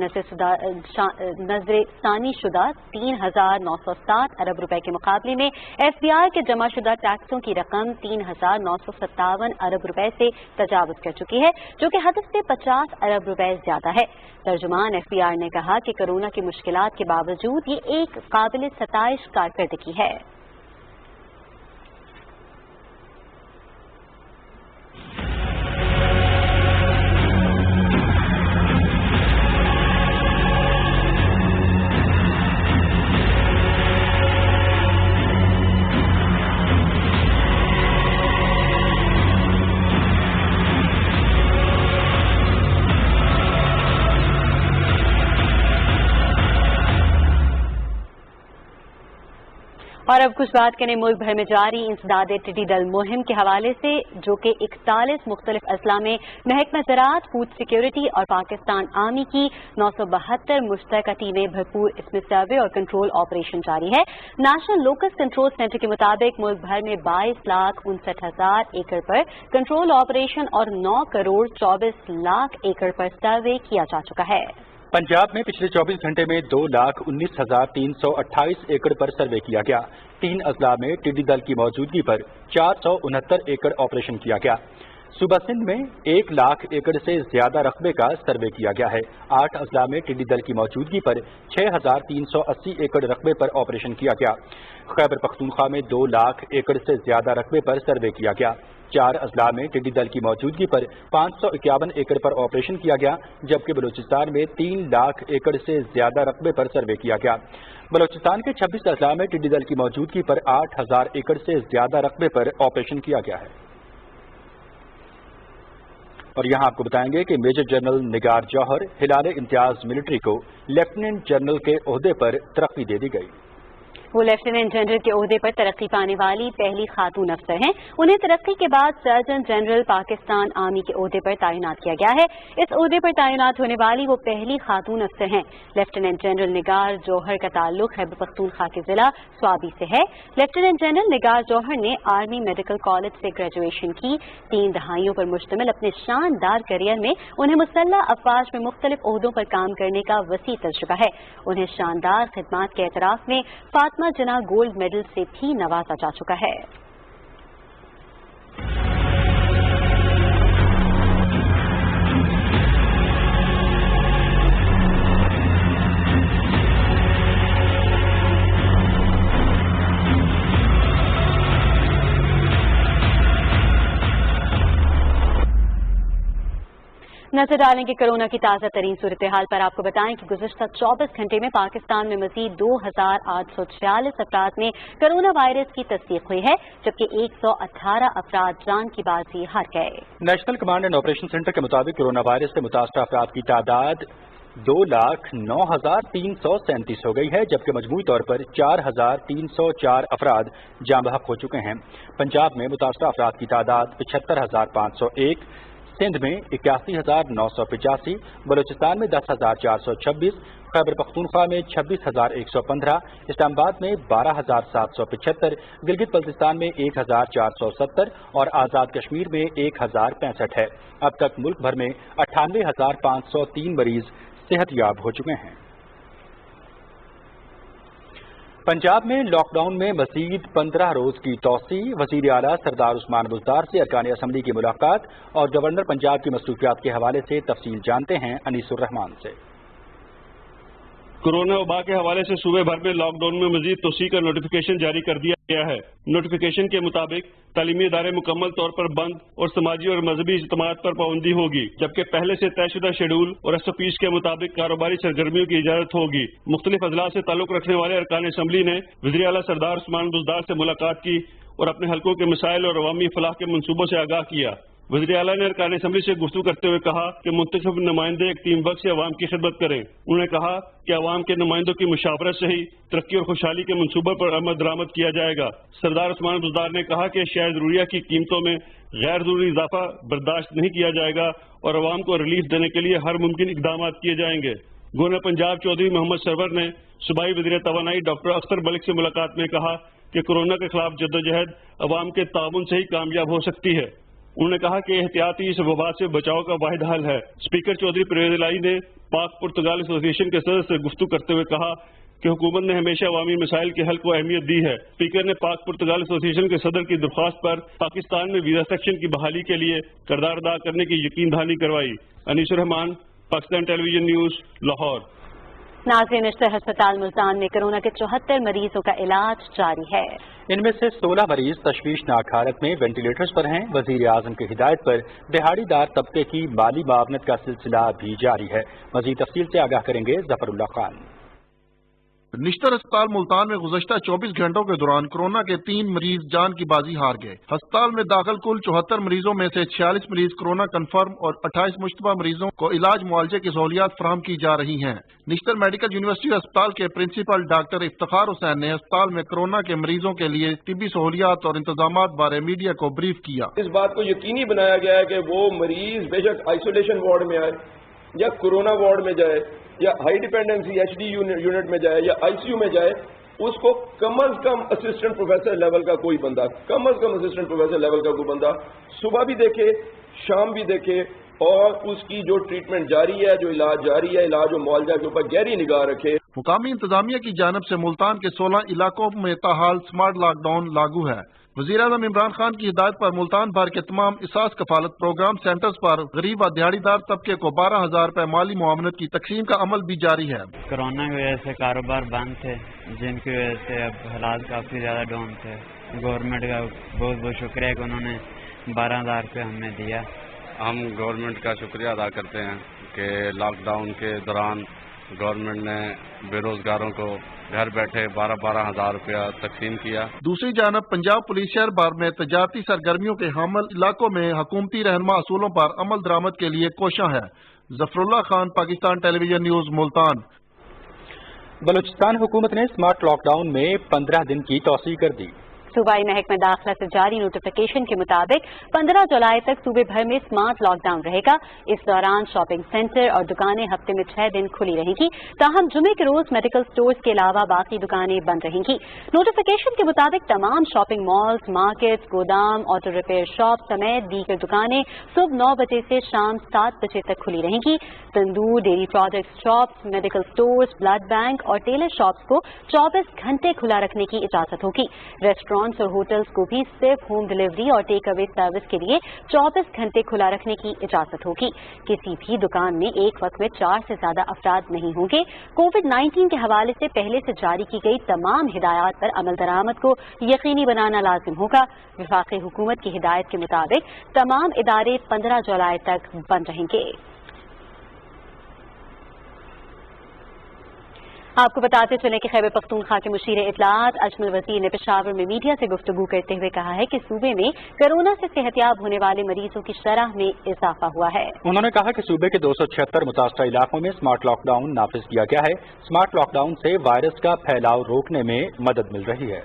نظر ثانی شدہ 3907 ارب روپے کے مقابلے میں FBR کے جمع شدہ ٹیکسوں کی رقم 3957 ارب روپے سے تجاوز کر چکی ہے، جو کہ ہدف سے 50 ارب روپے زیادہ ہے۔ ترجمان FBR نے کہا کہ کورونا کی مشکلات کے باوجود یہ ایک قابل ستائش کارکردگی ہے۔ اور اب کچھ بات کریں ملک بھر میں جاری انسداد ٹڈی دل مہم کے حوالے سے، جو کہ 41 مختلف اضلاع میں محکمہ زراعت، فوڈ سیکیورٹی اور پاکستان آرمی کی 972 مشترکہ ٹیمیں بھرپور اس میں سروے اور کنٹرول آپریشن جاری ہے۔ نیشنل لوکس کنٹرول سینٹر کے مطابق ملک بھر میں 22,59,000 ایکڑ پر کنٹرول آپریشن اور 9 کروڑ 24 لاکھ ایکڑ پر سروے کیا جا چکا ہے۔ پنجاب میں پچھلے 24 گھنٹے میں 2,19,328 ایکڑ پر سروے کیا گیا۔ 3 اضلاع میں ٹڈی دل کی موجودگی پر 469 ایکڑ آپریشن کیا گیا۔ صوبہ سندھ میں 1 لاکھ ایکڑ سے زیادہ رقبے کا سروے کیا گیا ہے۔ 8 اضلاع میں ٹڈی دل کی موجودگی پر 6,380 ایکڑ رقبے پر آپریشن کیا گیا۔ خیبر پختونخوا میں 2 لاکھ ایکڑ سے زیادہ رقبے پر سروے کیا گیا۔ 4 اضلاع میں ٹڈی دل کی موجودگی پر 551 ایکڑ پر آپریشن کیا گیا، جبکہ بلوچستان میں 3 لاکھ ایکڑ سے زیادہ رقبے پر سروے کیا گیا۔ بلوچستان کے 26 اضلاع میں ٹڈی دل کی موجودگی پر 8,000 ایکڑ سے زیادہ رقبے پر آپریشن کیا گیا ہے۔ اور یہاں آپ کو بتائیں گے کہ میجر جنرل نگار جوہر ہلال امتیاز ملٹری کو لیفٹیننٹ جنرل کے عہدے پر ترقی دے دی گئی۔ وہ لیفٹیننٹ جنرل کے عہدے پر ترقی پانے والی پہلی خاتون افسر ہیں۔ انہیں ترقی کے بعد سرجن جنرل پاکستان آرمی کے عہدے پر تعینات کیا گیا ہے۔ اس عہدے پر تعینات ہونے والی وہ پہلی خاتون افسر ہیں۔ لیفٹیننٹ جنرل نگار جوہر کا تعلق خیبر پختونخوا کے ضلع سوابی سے ہے۔ لیفٹیننٹ جنرل نگار جوہر نے آرمی میڈیکل کالج سے گریجویشن کی۔ 3 دہائیوں پر مشتمل اپنے شاندار کیریئر میں انہیں مسلح افواج میں مختلف عہدوں پر کام کرنے کا وسیع تجربہ ہے۔ انہیں شاندار خدمات کے اعتراف میں فاطمہ جناح گولڈ میڈل سے بھی نوازا جا چکا ہے۔ نظر ڈالیں کہ کورونا کی تازہ ترین صورتحال پر آپ کو بتائیں کہ گزشتہ 24 گھنٹے میں پاکستان میں مزید 2,846 افراد میں کرونا وائرس کی تصدیق ہوئی ہے، جبکہ 118 افراد جان کی بازی ہار گئے۔ National command and operation centre کے مطابق کورونا وائرس سے متاثرہ افراد کی تعداد 2,09,337 ہو گئی ہے، جبکہ مجموعی طور پر 4,304 افراد جاں بحق ہو چکے ہیں۔ پنجاب میں متاثرہ افراد کی تعداد 75,501، سندھ میں 81,985، بلوچستان میں 10,426، खैबर पख्तूनख्वा में 26,115, इस्लामाबाद में 12,775, गिलगित बल्तिस्तान में 1,470 और आज़ाद कश्मीर में 1,065 है। अब तक मुल्क भर में 98,503 मरीज सेहतयाब हो चुके हैं। पंजाब में लॉकडाउन में मजीद 15 रोज की तोसी, वजीर आला सरदार उस्मान बुज़दार से अरकान असम्बली की मुलाकात और गवर्नर पंजाब की मसरूफियात के हवाले से तफसील जानते हैं अनीसुर रहमान से। कोरोना वबा के हवाले से सूबे भर में लॉकडाउन में मजीद तोसी का नोटिफिकेशन जारी कर दिया गया है। नोटिफिकेशन के मुताबिक तालीमी इदारे मुकम्मल तौर पर बंद और समाजी और मजहबी इज्तिमात पर पाबंदी होगी, जबकि पहले से तयशुदा शेड्यूल और SOPs के मुताबिक कारोबारी सरगर्मियों की इजाजत होगी। मुख्तलिफ अजला से ताल्लुक रखने वाले अरकान असम्बली ने वज़ीर आला सरदार उस्मान बुज़दार से मुलाकात की और अपने हल्कों के मसाइल और अवामी फलाह के मनसूबों से आगाह किया। वज़ीर आला ने अरकान असम्बली से गुफ्तगू करते हुए कहा कि मुंतखब नुमाइंदे एक टीम वर्क से अवाम की खिदमत करें। उन्होंने कहा कि अवाम के नुमाइंदों की मुशावरत से ही तरक्की और खुशहाली के मनसूबों पर अमल दरामद किया जाएगा। सरदार उस्मान बुज़दार ने कहा कि अशिया ज़रूरिया की कीमतों में गैर ज़रूरी इजाफा बर्दाश्त नहीं किया जाएगा और अवाम को रिलीफ देने के लिए हर मुमकिन इकदाम किए जाएंगे। गवर्नर पंजाब चौधरी मोहम्मद सरवर ने सूबाई वज़ीर तवानाई डॉक्टर अख्तर मलिक से मुलाकात में कहा कि कोरोना के खिलाफ जद्दोजहद अवाम के ताउन से ही कामयाब हो सकती है। उन्होंने कहा कि एहतियाती इस वबा से बचाव का वाहिद हल है। स्पीकर चौधरी परवेज़ इलाही ने पाक पुर्तगाल एसोसिएशन के सदस्य से गुफ्तगू करते हुए कहा कि हुकूमत ने हमेशा अवामी मसाइल के हल को अहमियत दी है। स्पीकर ने पाक पुर्तगाल एसोसिएशन के सदर की दरख्वास्त पर पाकिस्तान में वीजा सेक्शन की बहाली के लिए किरदार अदा करने की यकीन दहानी करवाई। Anisur Rahman, Pakistan television news, Lahore. नाज़रीन, अशतर अस्पताल मुल्तान में कोरोना के 74 मरीजों का इलाज जारी है। इनमें से 16 मरीज तशवीशनाक हालत में वेंटिलेटर्स पर हैं। वजीर आजम की हिदायत पर दिहाड़ीदार तबके की माली मुआवनत का सिलसिला भी जारी है। मजीद तफसील से आगाह करेंगे जफरुल्लाह खान। निश्तर अस्पताल मुल्तान में गुज़श्ता 24 घंटों के दौरान कोरोना के 3 मरीज जान की बाजी हार गए। अस्पताल में दाखिल कुल 74 मरीजों में से 46 मरीज कोरोना कन्फर्म और 28 मुश्तबा मरीजों को इलाज मुआलजे की सहूलियात फराहम की जा रही हैं। निश्तर मेडिकल यूनिवर्सिटी अस्पताल के प्रिंसिपल डॉक्टर इफ्तिखार हुसैन ने अस्पताल में कोरोना के मरीजों के लिए तिब्बी सहूलियात और इंतजाम बारे मीडिया को ब्रीफ किया। इस बात को यकीनी बनाया गया है कि वो मरीज बेशक आइसोलेशन वार्ड में आए या कोरोना वार्ड में जाए या हाई डिपेंडेंसी HD यूनिट में जाए या ICU में जाए, उसको कम अज कम असिस्टेंट प्रोफेसर लेवल का कोई बंदा, कम अज कम असिस्टेंट प्रोफेसर लेवल का कोई बंदा सुबह भी देखे, शाम भी देखे और उसकी जो ट्रीटमेंट जारी है, जो इलाज जारी है, इलाज और मुआवजा के ऊपर गहरी निगाह रखे। मुकामी इंतजामिया की जानिब से मुल्तान के 16 इलाकों में ताहाल स्मार्ट लॉकडाउन लागू है। वज़ीर आज़म इमरान खान की हिदायत पर मुल्तान भर के तमाम इसास कफालत प्रोग्राम सेंटर्स पर गरीब व दिहाड़ीदार तबके को 12,000 रुपए माली मुआवनत की तकसीम का अमल भी जारी है। कोरोना की वजह से कारोबार बंद थे, जिनकी वजह से अब हालात काफ़ी ज़्यादा डाउन थे। गवर्नमेंट का बहुत बहुत शुक्रिया कि उन्होंने 12,000 रुपये हमें दिया। हम गवर्नमेंट का शुक्रिया अदा करते हैं कि लॉकडाउन के दौरान गवर्नमेंट ने बेरोजगारों को घर बैठे 12,000 रुपया तकसीम किया। दूसरी जानब पंजाब पुलिस शहर भर में तजारती सरगर्मियों के हामिल इलाकों में हुकूमती रहनुमा असूलों पर अमल दरामद के लिए कोशिश है। Zafarullah Khan, Pakistan television news, Multan. बलूचिस्तान हुकूमत ने स्मार्ट लॉकडाउन में 15 दिन की तौसीह कर दी। सूबाई महकमा दाखिला से जारी नोटिफिकेशन के मुताबिक 15 जुलाई तक सूबे भर में स्मार्ट लॉकडाउन रहेगा। इस दौरान शॉपिंग सेंटर और दुकानें हफ्ते में 6 दिन खुली रहेंगी। ताहम जुमे के रोज मेडिकल स्टोर्स के अलावा बाकी दुकानें बंद रहेंगी। नोटिफिकेशन के मुताबिक तमाम शॉपिंग मॉल्स, मार्केट्स, गोदाम, ऑटो रिपेयर शॉप समेत दीगर दुकानें सुबह 9 बजे से शाम 7 बजे तक खुली रहेंगी। Tandoor, dairy products shops, medical stores, blood bank और टेलर शॉप्स को 24 घंटे खुला रखने की इजाजत होगी। रेस्टोरेंट्स और होटल्स को भी सिर्फ होम डिलीवरी और टेक अवे सर्विस के लिए 24 घंटे खुला रखने की इजाजत होगी। किसी भी दुकान में एक वक्त में 4 से ज्यादा अफराद नहीं होंगे। कोविड-19 के हवाले से पहले से जारी की गई तमाम हिदायत पर अमल दरामद को यकीनी बनाना लाजिम होगा। वफाकी हुकूमत की हिदायत के मुताबिक तमाम इदारे 15 जुलाई तक बंद रहेंगे। आपको बताते चलें कि खैबर पख्तूनख्वा के मुशीर इत्तलात अजमल वजीर ने पेशावर में मीडिया से गुफ्तगू करते हुए कहा है कि सूबे में कोरोना से सेहतयाब होने वाले मरीजों की शरह में इजाफा हुआ है। उन्होंने कहा कि सूबे के 276 मुतासरा इलाकों में स्मार्ट लॉकडाउन नाफिज किया गया है। स्मार्ट लॉकडाउन से वायरस का फैलाव रोकने में मदद मिल रही है।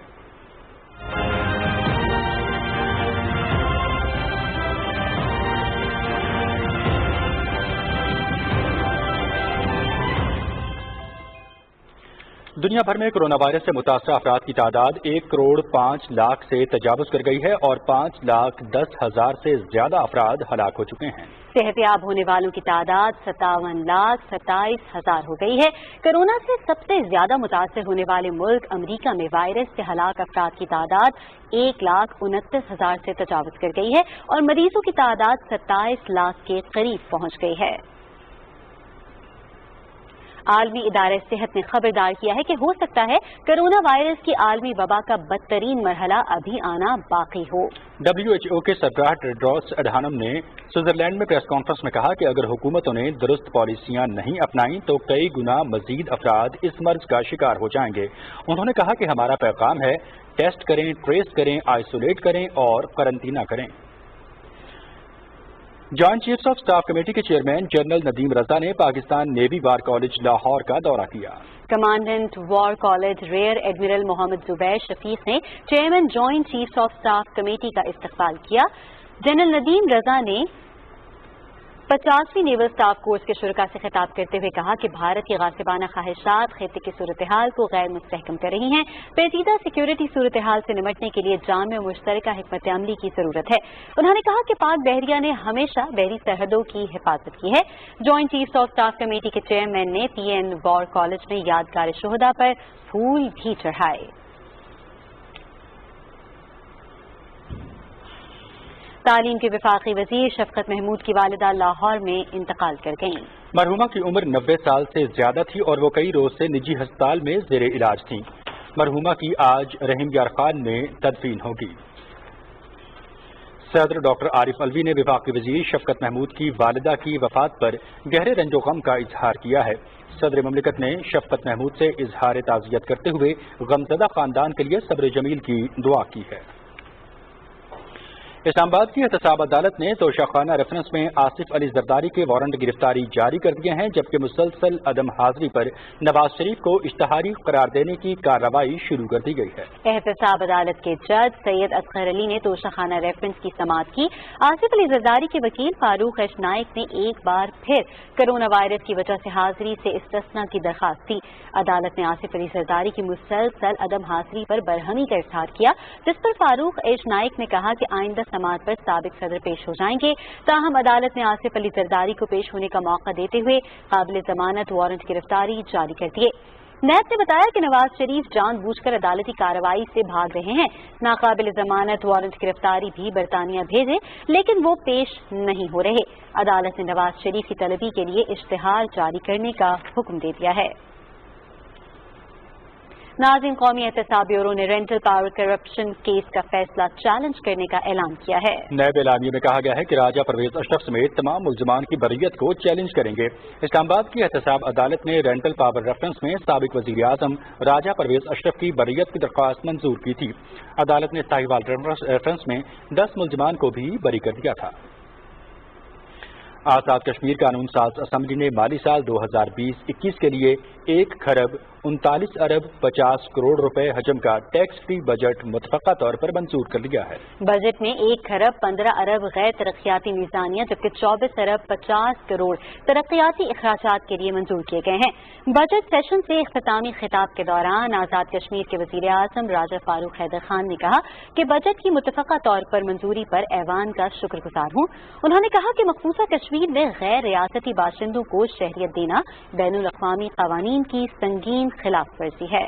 دنیا بھر میں کورونا وائرس سے متاثرہ افراد کی تعداد 1,05,00,000 سے تجاوز کر گئی ہے اور 5,10,000 سے زیادہ افراد ہلاک ہو چکے ہیں۔ صحت یاب ہونے والوں کی تعداد 57,27,000 ہو گئی ہے۔ کورونا سے سب سے زیادہ متاثر ہونے والے ملک امریکہ میں وائرس سے ہلاک افراد کی تعداد 1,29,000 سے تجاوز کر گئی ہے اور مریضوں کی تعداد 27 لاکھ کے قریب پہنچ گئی ہے۔ عالمی ادارہ صحت نے خبردار کیا ہے کہ ہو سکتا ہے کورونا وائرس کی عالمی وبا کا بدترین مرحلہ ابھی آنا باقی ہو۔ WHO کے سربراہ ٹیڈروس اڈھانم نے سوئٹزرلینڈ میں پریس کانفرنس میں کہا کہ اگر حکومتوں نے درست پالیسیاں نہیں اپنائیں تو کئی گنا مزید افراد اس مرض کا شکار ہو جائیں گے۔ انہوں نے کہا کہ ہمارا پیغام ہے ٹیسٹ کریں، ٹریس کریں، آئسولیٹ کریں اور قرنطینہ کریں۔ Joint chiefs of staff committee کے چیئرمین جنرل ندیم رضا نے Pakistan navy war college Lahore کا دورہ کیا۔ Commandant war college rear admiral Muhammad Zubair Shafiq نے chairman joint chiefs of staff committee کا استقبال کیا۔ جنرل ندیم رضا نے 50ویں نیول سٹاف کورس کے شرکاء سے خطاب کرتے ہوئے کہا کہ بھارت کی غاصبانہ خواہشات خطے کی صورتحال کو غیر مستحکم کر رہی ہیں۔ پیچیدہ سیکیورٹی صورتحال سے نمٹنے کے لیے جامع و مشترکہ حکمت عملی کی ضرورت ہے۔ انہوں نے کہا کہ پاک بحریہ نے ہمیشہ بحری سرحدوں کی حفاظت کی ہے۔ Joint chiefs of staff committee کے چیئرمین نے PN وار کالج میں یادگار شہداء پر پھول بھی چڑھائے۔ تعلیم کے وفاقی وزیر شفقت محمود کی والدہ لاہور میں انتقال کر گئیں۔ مرحومہ کی عمر 90 سال سے زیادہ تھی اور وہ کئی روز سے نجی ہسپتال میں زیر علاج تھیں۔ مرحومہ کی آج رحیم یار خان میں تدفین ہوگی۔ صدر ڈاکٹر عارف الوی نے وفاقی وزیر شفقت محمود کی والدہ کی وفات پر گہرے رنج و غم کا اظہار کیا ہے۔ صدر مملکت نے شفقت محمود سے اظہار تعزیت کرتے ہوئے غمزدہ خاندان کے لیے صبر جمیل کی دعا کی ہے۔ اسلام آباد کی احتساب عدالت نے توشیخانہ ریفرنس میں آصف علی زرداری کے وارنٹ گرفتاری جاری کر دیے ہیں، جبکہ مسلسل عدم حاضری پر نواز شریف کو اشتہاری قرار دینے کی کارروائی شروع کر دی گئی ہے۔ احتساب عدالت کے جج سید اصغر علی نے توشیخانہ ریفرنس کی سماعت کی۔ آصف علی زرداری کے وکیل فاروق ایش نائک نے ایک بار پھر کورونا وائرس کی وجہ سے حاضری سے استثناء کی درخواست کی۔ عدالت نے آصف علی زرداری کی مسلسل عدم حاضری پر برہمی کا اظہار کیا، جس پر فاروق ایش نائک نے کہا کہ آئندہ سماعت پر سابق صدر پیش ہو جائیں گے۔ تاہم عدالت نے آصف علی زرداری کو پیش ہونے کا موقع دیتے ہوئے قابل ضمانت وارنٹ گرفتاری جاری کر دیے۔ نیب نے بتایا کہ نواز شریف جان بوجھ کر عدالتی کارروائی سے بھاگ رہے ہیں۔ ناقابل ضمانت وارنٹ گرفتاری بھی برطانیہ بھیجے لیکن وہ پیش نہیں ہو رہے۔ عدالت نے نواز شریف کی طلبی کے لیے اشتہار جاری کرنے کا حکم دے دیا ہے۔ ناظرین، قومی احتساب بیورو نے رینٹل پاور کرپشن کیس کا فیصلہ چیلنج کرنے کا اعلان کیا ہے۔ نیب اعلامیے میں کہا گیا ہے کہ راجہ پرویز اشرف سمیت تمام ملزمان کی بریت کو چیلنج کریں گے۔ اسلام آباد کی احتساب عدالت نے رینٹل پاور ریفرنس میں سابق وزیر اعظم راجہ پرویز اشرف کی بریت کی درخواست منظور کی تھی۔ عدالت نے ساہیوال ریفرنس میں 10 ملزمان کو بھی بری کر دیا تھا۔ آزاد کشمیر قانون ساز اسمبلی نے مالی سال 2020-21 کے لیے 1,39,50,50,00,000 روپے حجم کا ٹیکس فری بجٹ متفقہ طور پر منظور کر لیا ہے۔ بجٹ میں 1,15,00,00,000 غیر ترقیاتی میزانیاں جبکہ 24,50,00,000 ترقیاتی اخراجات کے لیے منظور کیے گئے ہیں۔ بجٹ سیشن سے اختتامی خطاب کے دوران آزاد کشمیر کے وزیر اعظم راجہ فاروق حیدر خان نے کہا کہ بجٹ کی متفقہ طور پر منظوری پر ایوان کا شکر گزار ہوں۔ انہوں نے کہا کہ مقبوضہ کشمیر میں غیر ریاستی باشندوں کو شہریت دینا بین الاقوامی قوانین کی سنگین خلاف ورزی ہے۔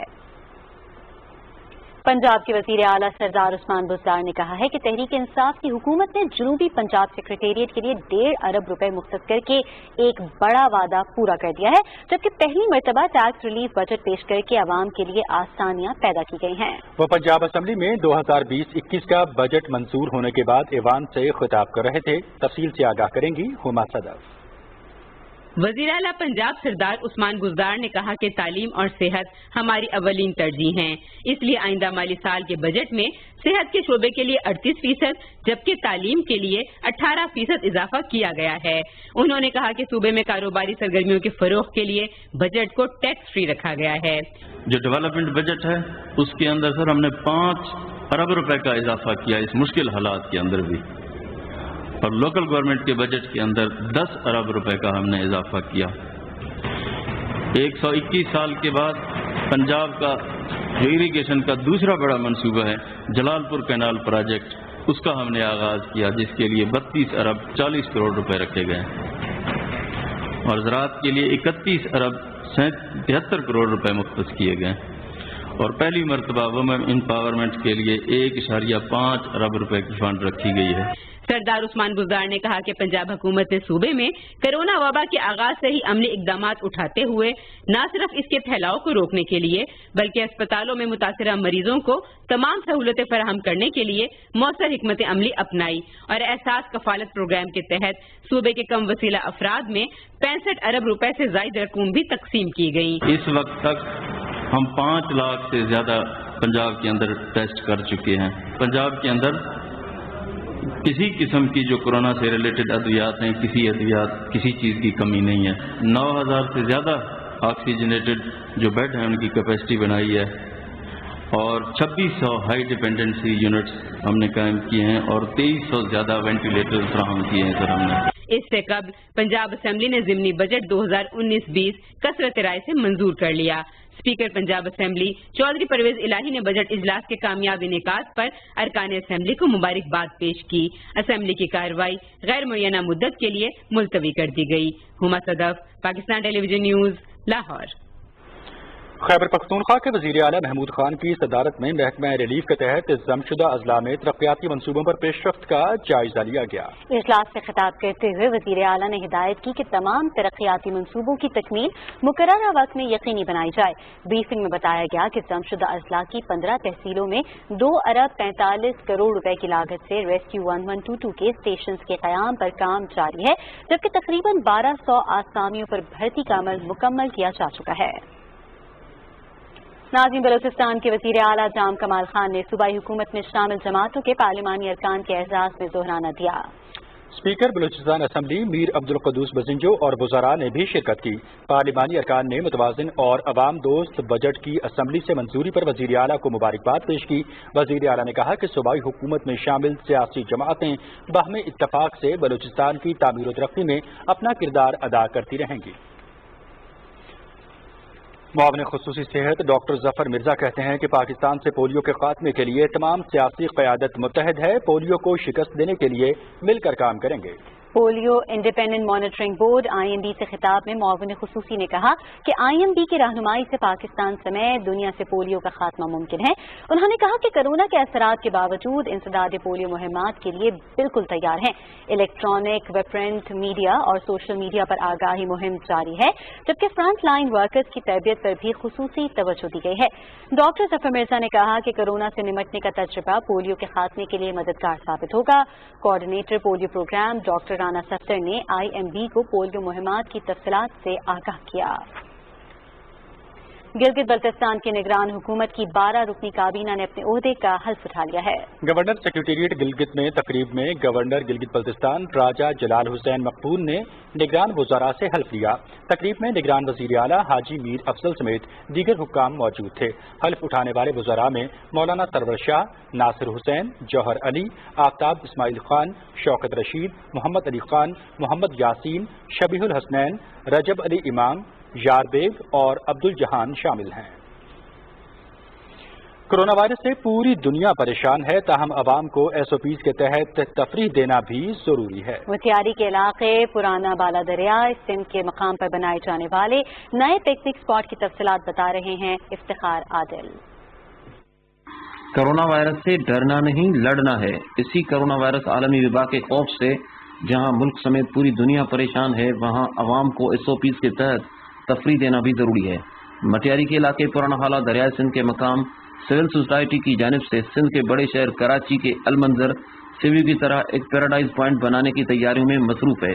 پنجاب کے وزیر اعلیٰ سردار عثمان بزدار نے کہا ہے کہ تحریک انصاف کی حکومت نے جنوبی پنجاب سیکریٹریٹ کے لیے 1.5 ارب روپے مختص کر کے ایک بڑا وعدہ پورا کر دیا ہے، جبکہ پہلی مرتبہ ٹیکس ریلیف بجٹ پیش کر کے عوام کے لیے آسانیاں پیدا کی گئی ہیں۔ وہ پنجاب اسمبلی میں 2020-21 کا بجٹ منظور ہونے کے بعد ایوان سے خطاب کر رہے تھے۔ تفصیل سے آگاہ کریں گی ہما صدف۔ وزیر اعلیٰ پنجاب سردار عثمان بزدار نے کہا کہ تعلیم اور صحت ہماری اولین ترجیح ہیں، اس لیے آئندہ مالی سال کے بجٹ میں صحت کے شعبے کے لیے 38% جبکہ تعلیم کے لیے 18% اضافہ کیا گیا ہے۔ انہوں نے کہا کہ صوبے میں کاروباری سرگرمیوں کے فروغ کے لیے بجٹ کو ٹیکس فری رکھا گیا ہے۔ جو ڈیولپمنٹ بجٹ ہے اس کے اندر سر ہم نے 5 ارب روپے کا اضافہ کیا اس مشکل حالات کے اندر بھی، اور لوکل گورنمنٹ کے بجٹ کے اندر 10 ارب روپے کا ہم نے اضافہ کیا۔ 121 سال کے بعد पंजाब का जो इरिगेशन का दूसरा बड़ा मंसूबा है जलाल पुर कैनाल प्रोजेक्ट, उसका हमने आगाज किया, जिसके लिए 32 अरब 40 करोड़ रुपए रखे गए और ज़राअत के लिए 31 अरब 73 करोड़ रुपए मुख्तस किए गए और पहली मरतबा वुमेन एम्पावरमेंट के लिए 1.5 अरब रुपए की फंड रखी गई है। सरदार उस्मान गुज़दार ने कहा कि पंजाब हुकूमत ने सूबे में कोरोना वबा के आगाज से ही अमली इकदाम उठाते हुए न सिर्फ इसके फैलाव को रोकने के लिए बल्कि अस्पतालों में मुतासरा मरीजों को तमाम सहूलतें फराहम करने के लिए मौसर हिकमत अमली अपनाई और एहसास कफालत प्रोग्राम के तहत सूबे के कम वसीला अफराद में 65 अरब रुपए से ज्यादा रकूम भी तकसीम की गई। इस वक्त तक हम 5 लाख से ज्यादा पंजाब के अंदर टेस्ट कर चुके हैं। पंजाब के अंदर किसी किस्म की जो कोरोना से रिलेटेड अद्वियात हैं, किसी चीज़ की कमी नहीं है। 9000 से ज़्यादा ऑक्सीजनेटेड जो बेड हैं उनकी कैपेसिटी बनाई है और 2600 हाई डिपेंडेंसी यूनिट्स हमने कायम किए हैं और 2300 ज़्यादा वेंटिलेटर फराहम किए हैं सर हमने। इससे कबल पंजाब असेंबली ने ज़िमनी बजट 2019-20 कसरत राय से मंजूर कर लिया। स्पीकर पंजाब असेंबली चौधरी परवेज इलाही ने बजट इजलास के कामयाब इनेकाद पर अरकान असेंबली को मुबारकबाद पेश की। असेंबली की कार्रवाई गैर मुय्यना मुद्दत के लिए मुलतवी कर दी गई। Huma Sadaf, Pakistan television news, Lahore. खैबर पख्तूनख्वा के वज़ीर आला महमूद खान की सदारत में महकमा रिलीफ के तहत जमशुदा अजला में तरक्याती मनसूबों पर पेशरफ्त का जायजा लिया गया। इजलास से खिताब करते हुए वज़ीर आला ने हिदायत की कि तमाम तरक्याती मनसूबों की तकमील मुकर्ररा वक्त में यकीनी बनाई जाए। ब्रीफिंग में बताया गया कि जमशुदा अजला की 15 तहसीलों में 2 अरब 45 करोड़ रुपए की लागत से रेस्क्यू 1122 के स्टेशन के क़याम पर काम जारी है, जबकि तकरीबन 1200 आसामियों पर भर्ती का अमल मुकम्मल किया जा चुका है। नाज़िम, बलोचिस्तान के वज़ीर आला जाम कमाल खान ने सूबाई हुकूमत में शामिल जमातों के पार्लिमानी अरकान के एजाज़ में जोहराना दिया। स्पीकर बलूचिस्तान असम्बली मीर अब्दुल क़ुद्दूस बजिंजो और वज़रा ने भी शिरकत की। पार्लिमानी अरकान ने मुतवाज़िन और अवाम दोस्त बजट की असम्बली से मंजूरी पर वज़ीर आला को मुबारकबाद पेश की। वज़ीर आला ने कहा कि सूबाई हुकूमत में शामिल सियासी जमातें बाहमी इत्तफाक से बलूचिस्तान की तामीर व तरक्की में अपना किरदार अदा करती रहेंगी। मुआविन खुसूसी सेहत डॉक्टर जफर मिर्जा कहते हैं कि पाकिस्तान से पोलियो के खात्मे के लिए तमाम सियासी क़यादत मुत्तहद है। पोलियो को शिकस्त देने के लिए मिलकर काम करेंगे। Polio independent monitoring board IMB से खिताब में मुआविन खुसूसी ने कहा कि IMB की रहनुमाई से पाकिस्तान समेत दुनिया से पोलियो का खात्मा मुमकिन है। उन्होंने कहा कि कोरोना के असरात के बावजूद इंसदाद पोलियो मुहिम्मात के लिए बिल्कुल तैयार हैं। इलेक्ट्रॉनिक, वेब प्रिंट मीडिया और सोशल मीडिया पर आगाही मुहिम जारी है, जबकि फ्रंट लाइन वर्कर्स की तरबियत पर भी खुसूसी तवज्जो दी गई है। डॉक्टर जफर मिर्जा ने कहा कि कोरोना से निमटने का तजुर्बा पोलियो के खात्मे के लिए मददगार साबित होगा। Coordinator polio programme doctor Rana Safdar ने IMB को पोलियो मुहिम्मात की तफसीलात से आगाह किया। गिलगित बल्तिस्तान के निगरान हुकूमत की 12 रुकनी काबीना ने अपने ओहदे का हल्फ उठा लिया है। गवर्नर सेक्रेटेरिएट गिलगित में तकरीब में गवर्नर गिलगित बल्तिस्तान राजा जलाल हुसैन मकबूल ने निगरान वज़ारा से हल्फ लिया। तकरीब में निगरान वज़ीर आला हाजी मीर अफजल समेत दीगर हुक्काम मौजूद थे। हल्फ उठाने वाले वज़ारा में मौलाना सरवर शाह, नासिर हुसैन, जौहर अली, आफ्ताब इस्माइल खान, शौकत रशीद, मोहम्मद अली खान, मोहम्मद यासीन, शबीहुल हसनैन, रजब अली इमाम, यार बेग और अब्दुल जहान शामिल हैं। कोरोना वायरस से पूरी दुनिया परेशान है, ताहम अवाम को SOPs के तहत तफरीह देना भी जरूरी है। मुतियारी के इलाके पुराना बाला दरिया सिंध के मकाम पर बनाए जाने वाले नए पिकनिक स्पॉट की तफसीलात बता रहे हैं इफ्तिखार आदिल। कोरोना वायरस से डरना नहीं, लड़ना है। इसी कोरोना वायरस आलमी वबा के खौफ से जहां मुल्क समेत पूरी दुनिया परेशान है, वहां अवाम को SOPs के तहत तफरीह देना भी जरूरी है। मटियारी के इलाके पुराना हाला दरिया सिंध के मकाम सिविल सोसाइटी की जानिब से सिंध के बड़े शहर कराची के अलमंजर सिवी की तरह एक पैराडाइज पॉइंट बनाने की तैयारियों में मसरूफ है,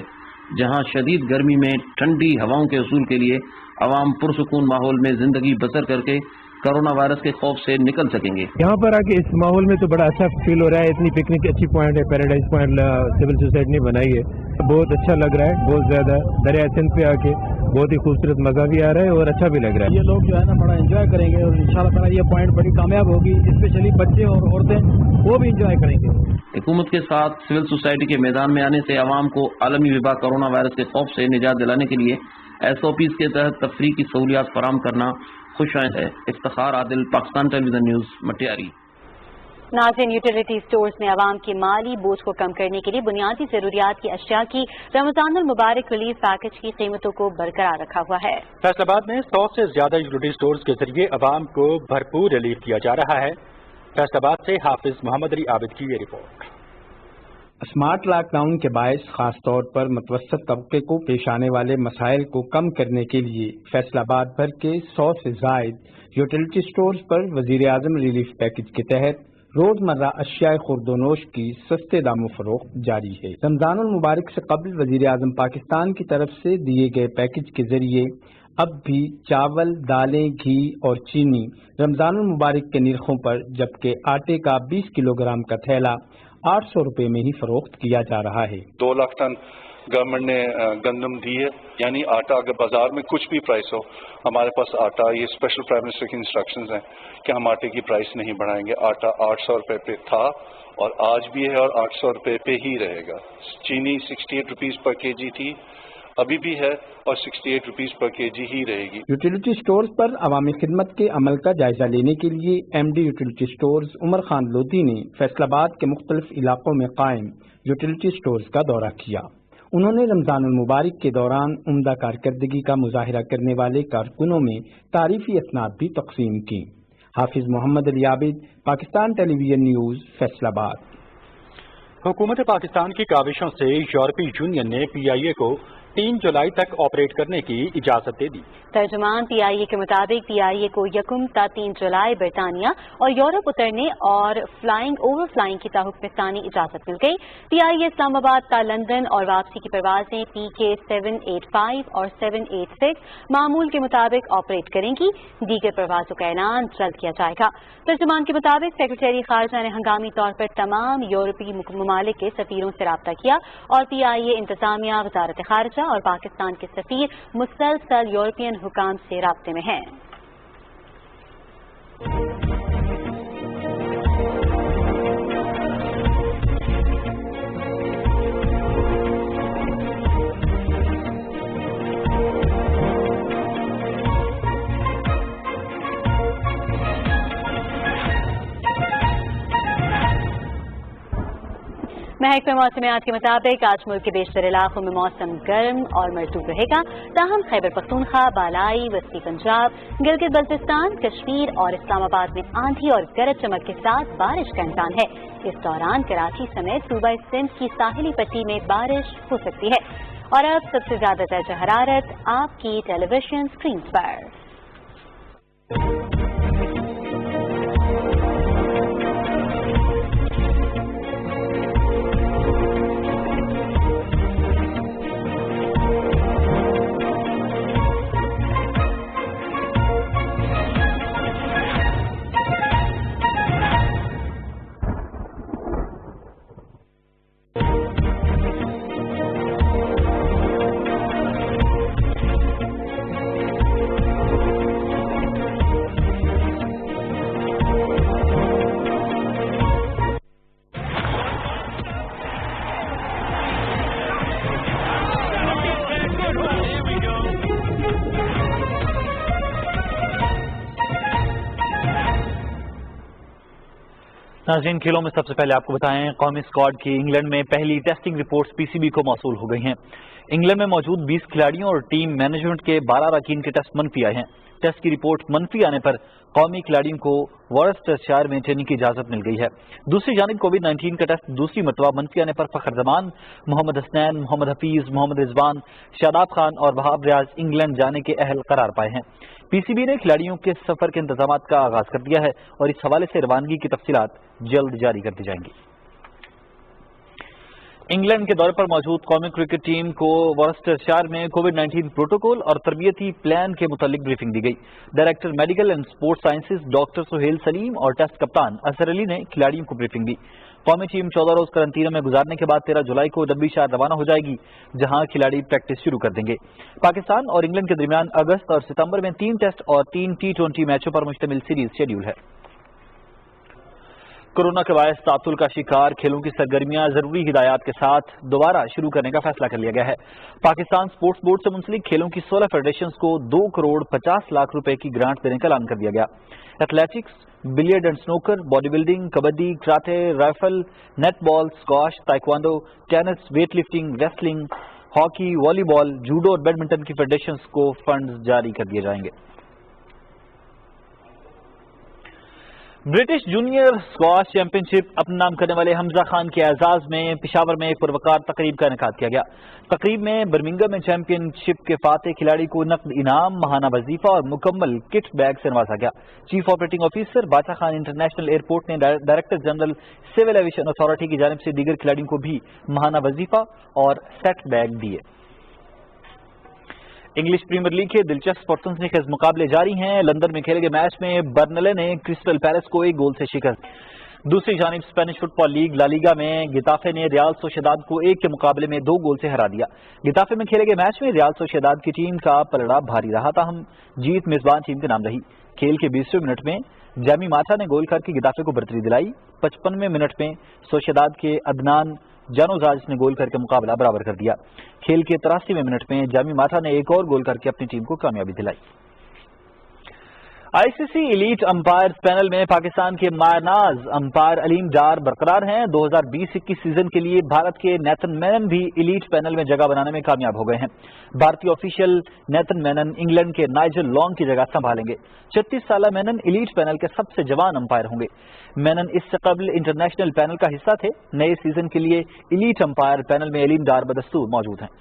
जहां शदीद गर्मी में ठंडी हवाओं के उसूल के लिए अवाम पुरसुकून माहौल में जिंदगी बसर करके कोरोना वायरस के खौफ से निकल सकेंगे। यहाँ पर आके इस माहौल में तो बड़ा अच्छा फील हो रहा है। इतनी पिकनिक अच्छी पॉइंट है, पैराडाइज पॉइंट सिविल सोसाइटी ने बनाई है, बहुत अच्छा लग रहा है। बहुत ज्यादा दरिया सिंध पे आके बहुत ही खूबसूरत मजा भी आ रहा है और अच्छा भी लग रहा है। ये लोग जो है ना बड़ा एंजॉय करेंगे और इंशाल्लाह ताला ये पॉइंट बड़ी कामयाब होगी, स्पेशली बच्चे और औरतें वो भी इंजॉय करेंगे। हुकूमत के साथ सिविल सोसाइटी के मैदान में आने से आवाम को आलमी वबा कोरोना वायरस के खौफ से निजात दिलाने के लिए SOPs के तहत तफरीह की सहूलियात फराम करना خوش آئند ہے۔ افتخار عادل، پاکستان ٹیلی ویژن نیوز، مٹیاری۔ ناظرین، یوٹیلیٹی سٹورز نے عوام کے مالی بوجھ کو کم کرنے کے لیے بنیادی ضروریات کی اشیاء کی رمضان المبارک ریلیف پیکج کی قیمتوں کو برقرار رکھا ہوا ہے۔ فیصل آباد میں 100 سے زیادہ یوٹیلیٹی سٹورز کے ذریعے عوام کو بھرپور ریلیف دیا جا رہا ہے۔ فیصل آباد سے حافظ محمد علی عابد کی یہ رپورٹ۔ اسمارٹ لاک ڈاؤن کے باعث خاص طور پر متوسط طبقے کو پیش آنے والے مسائل کو کم کرنے کے لیے فیصل آباد بھر کے 100 سے زائد یوٹیلیٹی سٹورز پر وزیر اعظم ریلیف پیکج کے تحت روزمرہ اشیاء خورد و نوش کی سستے داموں فروخت جاری ہے۔ رمضان المبارک سے قبل وزیر اعظم پاکستان کی طرف سے دیے گئے پیکج کے ذریعے اب بھی چاول، دالیں، گھی اور چینی رمضان المبارک کے نرخوں پر، جبکہ آٹے کا 20 کلو گرام کا تھیلا 800 روپے میں ہی فروخت کیا جا رہا ہے۔ 2 لاکھ ٹن گورنمنٹ نے گندم دی ہے، یعنی آٹا اگر بازار میں کچھ بھی پرائس ہو، ہمارے پاس آٹا، یہ اسپیشل پرائم منسٹر کی انسٹرکشنز ہیں کہ ہم آٹے کی پرائس نہیں بڑھائیں گے۔ آٹا 800 روپے پہ تھا اور آج بھی ہے اور 800 روپے پہ ہی رہے گا۔ چینی 68 روپیز پر کے جی تھی، ابھی بھی ہے اور 68 روپیز پر کے جی ہی رہے گی۔ یوٹیلیٹی سٹورز پر عوامی خدمت کے عمل کا جائزہ لینے کے لیے ایم ڈی یوٹیلیٹی سٹورز عمر خان لودھی نے فیصل آباد کے مختلف علاقوں میں قائم یوٹیلیٹی سٹورز کا دورہ کیا۔ انہوں نے رمضان المبارک کے دوران عمدہ کارکردگی کا مظاہرہ کرنے والے کارکنوں میں تعریفی اسناد بھی تقسیم کی۔ حافظ محمد علی عابد، پاکستان ٹیلی ویژن نیوز، فیصل آباد۔ حکومت پاکستان کی کاوشوں سے یورپی یونین نے پی آئی اے کو 3 جولائی تک آپریٹ کرنے کی اجازت دے دی۔ ترجمان پی آئی اے کے مطابق پی آئی اے کو 1 تا 3 جولائی برطانیہ اور یورپ اترنے اور اوور فلائنگ کی تاحکم ثانی اجازت مل گئی۔ پی آئی اے اسلام آباد تا لندن اور واپسی کی پروازیں PK 785 اور 786 معمول کے مطابق آپریٹ کریں گی۔ دیگر پروازوں کا اعلان جلد کیا جائے گا۔ ترجمان کے مطابق سیکرٹری خارجہ نے ہنگامی طور پر تمام یورپی ممالک کے سفیروں سے رابطہ کیا اور پی آئی اے انتظامیہ، وزارت خارجہ اور پاکستان کے سفیر مسلسل یورپین حکام سے رابطے میں ہیں۔ محکمہ موسمیات کے مطابق آج ملک کے بیشتر علاقوں میں موسم گرم اور مرطوب رہے گا، تاہم خیبر پختونخوا، بالائی، وسطی پنجاب، گلگت بلتستان، کشمیر اور اسلام آباد میں آندھی اور گرج چمک کے ساتھ بارش کا امکان ہے۔ اس دوران کراچی سمیت صوبہ سندھ کی ساحلی پٹی میں بارش ہو سکتی ہے۔ اور اب سب سے زیادہ درجہ حرارت آپ کی ٹیلی ویژن اسکرین پر۔ ناظرین، کھیلوں میں سب سے پہلے آپ کو بتائیں قومی اسکواڈ کی انگلینڈ میں پہلی ٹیسٹنگ رپورٹس PCB کو موصول ہو گئی ہیں۔ انگلینڈ میں موجود 20 کھلاڑیوں اور ٹیم مینجمنٹ کے 12 اراکین کے ٹیسٹ منفی آئے ہیں۔ ٹیسٹ کی رپورٹ منفی آنے پر قومی کھلاڑیوں کو ورسٹرشائر میں ٹریننگ کی اجازت مل گئی ہے۔ دوسری جانب کووڈ-19 کا ٹیسٹ دوسری مرتبہ منفی آنے پر فخر زمان، محمد حسنین، محمد حفیظ، محمد رضوان، شاداب خان اور وہاب ریاض انگلینڈ جانے کے اہل قرار پائے ہیں۔ PCB نے کھلاڑیوں کے سفر کے انتظامات کا آغاز کر دیا ہے اور اس حوالے سے روانگی کی تفصیلات جلد جاری کر دی جائیں گی۔ انگلینڈ کے دورے پر موجود قومی کرکٹ ٹیم کو ورسٹرشائر میں کووڈ-19 پروٹوکول اور تربیتی پلان کے متعلق بریفنگ دی گئی۔ Director medical and sports sciences doctor Sohail Saleem اور ٹیسٹ کپتان اظہر علی نے کھلاڑیوں کو بریفنگ دی۔ قومی ٹیم 14 روز قرنطینہ میں گزارنے کے بعد 13 جولائی کو ڈبی شہر روانہ ہو جائے گی، جہاں کھلاڑی پریکٹس شروع کر دیں گے۔ پاکستان اور انگلینڈ کے درمیان اگست اور ستمبر میں 3 ٹیسٹ اور 3 T20 میچوں پر مشتمل سیریز شیڈول ہے۔ کورونا کے باعث تعطل کا شکار کھیلوں کی سرگرمیاں ضروری ہدایات کے ساتھ دوبارہ شروع کرنے کا فیصلہ کر لیا گیا ہے۔ پاکستان سپورٹس بورڈ سے منسلک کھیلوں کی 16 فیڈریشنز کو 2 کروڑ 50 لاکھ روپے کی گرانٹ دینے کا اعلان کر دیا گیا۔ Athletics, billiard and snooker, body building, kabaddi, karate, rifle, netball, squash, taekwondo, tennis, weightlifting, wrestling, hockey, volleyball, judo اور بیڈمنٹن کی فیڈریشنز کو فنڈز جاری کر دیے جائیں گے۔ British junior squash championship اپنا نام کرنے والے حمزہ خان کے اعزاز میں پشاور میں ایک پروقار تقریب کا انعقاد کیا گیا۔ تقریب میں برمنگھم میں چیمپئن شپ کے فاتح کھلاڑی کو نقد انعام، ماہانہ وظیفہ اور مکمل کٹ بیگ سے نوازا گیا۔ Chief operating officer Bacha Khan international airport نے director general civil aviation authority کی جانب سے دیگر کھلاڑیوں کو بھی ماہانہ وظیفہ اور سیٹ بیگ دیے۔ انگلش پریمیئر لیگ کے دلچسپ اور تنخیز مقابلے جاری ہیں۔ لندن میں کھیلے گئے میچ میں برنلے نے کرسٹل پیلس کو 1 گول سے شکست۔ دوسری جانب اسپینش فٹ بال لیگ لا لیگا میں گتافے نے ریال سوشیداد کو 1 کے مقابلے میں 2 گول سے ہرا دیا۔ گتافے میں کھیلے گئے میچ میں ریال سوشیداد کی ٹیم کا پلڑا بھاری رہا، تاہم جیت میزبان ٹیم کے نام رہی۔ کھیل کے 20ویں منٹ میں جیمی ماٹا نے گول کر کے گتافے کو برتری دلائی۔ 55ویں منٹ میں سوشیداد کے عدنان جانوزاج نے گول کر کے مقابلہ برابر کر دیا۔ کھیل کے 83ویں منٹ میں جیمی ماٹا نے ایک اور گول کر کے اپنی ٹیم کو کامیابی دلائی۔ آئی سی سی ایلیٹ امپائر پینل میں پاکستان کے مایناز امپائر علیم ڈار برقرار ہیں۔ 2020-21 سیزن کے لیے بھارت کے نیتن مینن بھی ایلیٹ پینل میں جگہ بنانے میں کامیاب ہو گئے ہیں۔ بھارتی آفیشیل نیتن مینن انگلینڈ کے نائجل لانگ کی جگہ سنبھالیں گے۔ 36 سالہ مینن ایلیٹ پینل کے سب سے جوان امپائر ہوں گے۔ مینن اس سے قبل انٹرنیشنل پینل کا حصہ تھے۔ نئے سیزن کے لیے ایلیٹ امپائر پینل میں علیم ڈار بدستور موجود ہیں۔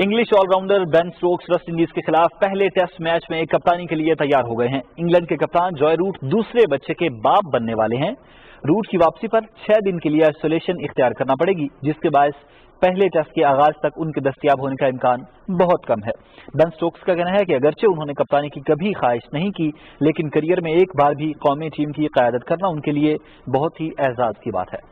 انگلش آل راؤنڈر بین سٹوکس ویسٹ انڈیز کے خلاف پہلے ٹیسٹ میچ میں کپتانی کے لیے تیار ہو گئے ہیں۔ انگلینڈ کے کپتان جوائے روٹ دوسرے بچے کے باپ بننے والے ہیں۔ روٹ کی واپسی پر 6 دن کے لیے آئسولیشن اختیار کرنا پڑے گی، جس کے باعث پہلے ٹیسٹ کے آغاز تک ان کے دستیاب ہونے کا امکان بہت کم ہے۔ بین سٹوکس کا کہنا ہے کہ اگرچہ انہوں نے کپتانی کی کبھی خواہش نہیں کی، لیکن کیریئر میں ایک بار بھی قومی ٹیم کی قیادت کرنا ان کے لیے بہت ہی اعزاز کی بات ہے۔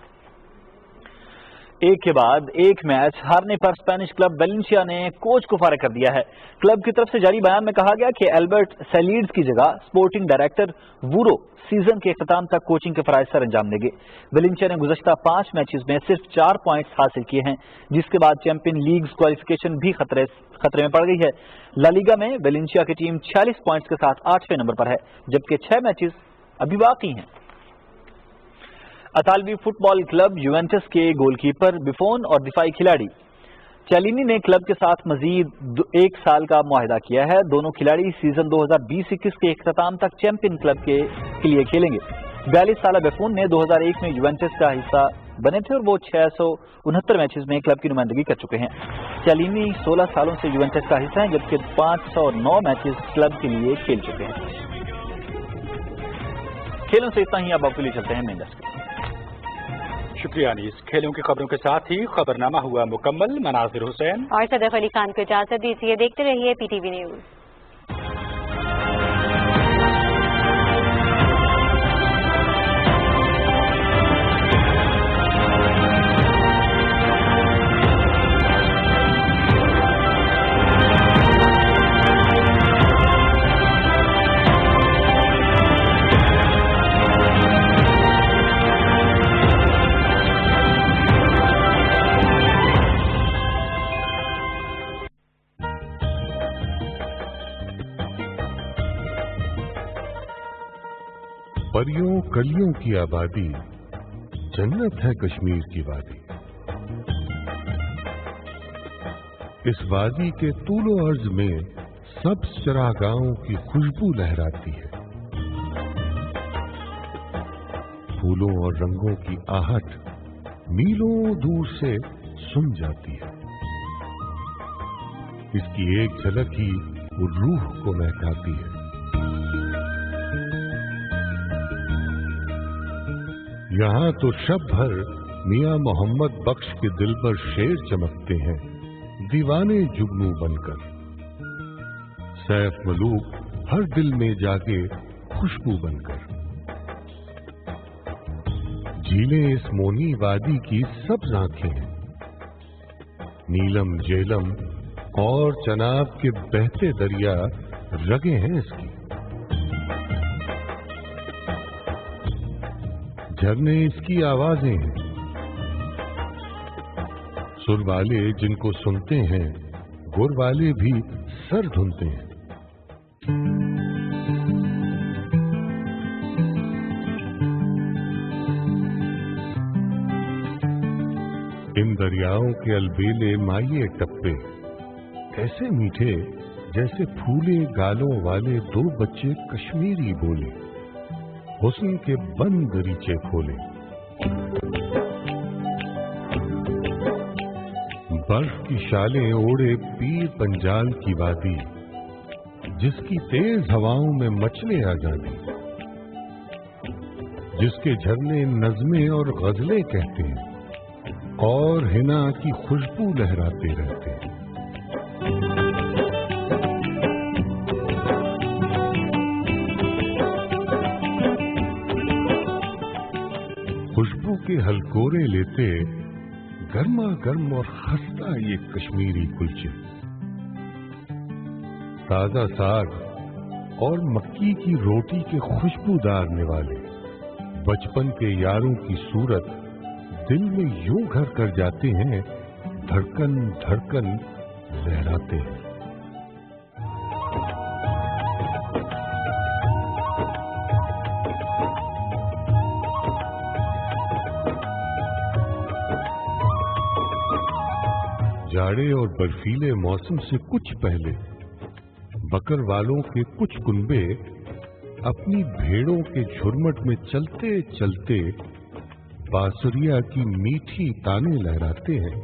ایک کے بعد ایک میچ ہارنے پر اسپینش کلب ویلنسیا نے کوچ کو فارغ کر دیا ہے۔ کلب کی طرف سے جاری بیان میں کہا گیا کہ البرٹ سیلیڈز کی جگہ سپورٹنگ ڈائریکٹر وورو سیزن کے اختتام تک کوچنگ کے فرائض سر انجام دیں گے۔ ویلنسیا نے گزشتہ 5 میچز میں صرف 4 پوائنٹس حاصل کیے ہیں، جس کے بعد چیمپئن لیگز کوالیفیکیشن بھی خطرے میں پڑ گئی ہے۔ لا لیگا میں ویلنسیا کی ٹیم 46 پوائنٹس کے ساتھ 8ویں نمبر پر ہے، جبکہ 6 میچز ابھی باقی ہیں۔ اطالوی فٹ بال کلب یوونٹس کے گول کیپر بفون اور دفاعی کھلاڑی چیلینی نے کلب کے ساتھ مزید 1 سال کا معاہدہ کیا ہے۔ دونوں کھلاڑی سیزن 2020-21 کے اختتام تک چیمپئن کلب کے لیے کھیلیں گے۔ 42 سالہ بفون نے 2001 میں یوونٹس کا حصہ بنے تھے اور وہ 669 میچز میں کلب کی نمائندگی کر چکے ہیں۔ چیلینی 16 سالوں سے یوونٹس کا حصہ ہیں، جبکہ 509 میچز کلب کے لیے کھیل چکے ہیں۔ کھیلوں سے اتنا ہی، اب آپ کے لیے چلتے ہیں مین ڈسک۔ شکریہ انیس۔ کھیلوں کی خبروں کے ساتھ ہی خبرنامہ ہوا مکمل۔ مناظر حسین اور صدف علی خان کو اجازت دیجیے۔ دیکھتے رہیے پی ٹی وی نیوز۔ پریوں کلیوں کی آبادی، جنت ہے کشمیر کی وادی۔ اس وادی کے طول و عرض میں سبز چراگاہوں کی خوشبو لہراتی ہے۔ پھولوں اور رنگوں کی آہٹ میلوں دور سے سن جاتی ہے۔ اس کی ایک جھلک ہی روح کو مہکاتی ہے۔ یہاں تو شب بھر میاں محمد بخش کے دل پر شیر چمکتے ہیں، دیوانے جگنو بن کر۔ سیف ملوک ہر دل میں جاگے خوشبو بن کر۔ جھیلیں اس مونی وادی کی سبز آنکھیں ہیں، نیلم جیلم اور چناب کے بہتے دریا رگیں ہیں اس کی۔ झरने इसकी आवाजें हैं, सुर वाले जिनको सुनते हैं गुर वाले भी सर धुनते हैं। इन दरियाओं के अलबेले माये टप्पे ऐसे मीठे जैसे फूले गालों वाले दो बच्चे कश्मीरी बोले, हुस्न के बंद दरीचे खोले। बर्फ की शालें ओढ़े पीर पंजाल की वादी, जिसकी तेज हवाओं में मचले आजादी, जिसके झरने नज़में और गजलें कहते हैं और हिना की खुशबू लहराते रहते हैं। खुशबू के हलकोरे लेते गर्मा गर्म और खस्ता ये कश्मीरी कुलचे, ताजा साग और मक्की की रोटी के खुशबूदार निवाले, बचपन के यारों की सूरत दिल में यूं घर कर जाते हैं, धड़कन धड़कन लहराते हैं। जाड़े और बर्फीले मौसम से कुछ पहले बकर वालों के कुछ कुनबे अपनी भेड़ों के झुरमुट में चलते चलते बांसुरिया की मीठी ताने लहराते हैं।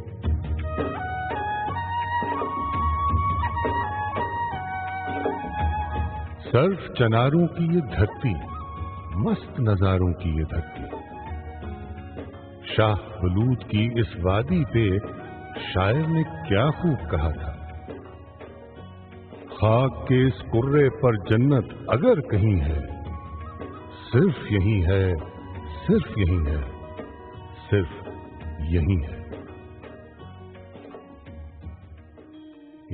सर्फ चनारों की ये धरती, मस्त नजारों की ये धरती, शाह बलूद की इस वादी पे शायर ने क्या खूब कहा था, खाक के इस कुर्रे पर जन्नत अगर कहीं है, सिर्फ यही है, सिर्फ यही है, सिर्फ यही है।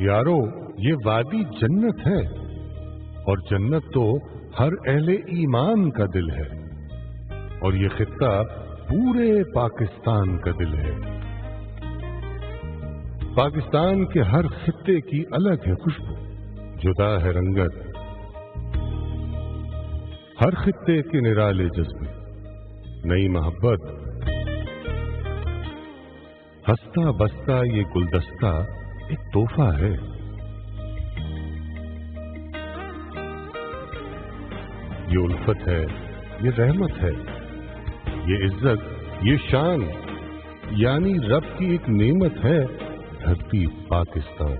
यारो, ये वादी जन्नत है और जन्नत तो हर अहले ईमान का दिल है, और ये खित्ता पूरे पाकिस्तान का दिल है। पाकिस्तान के हर खित्ते की अलग है खुशबू, जुदा है रंगत, हर खित्ते के निराले जज्बे, नई मोहब्बत, हंसता बसता ये गुलदस्ता एक तोहफा है। ये उल्फत है, ये रहमत है, ये इज्जत, ये शान, यानी रब की एक नेमत है धरती पाकिस्तान।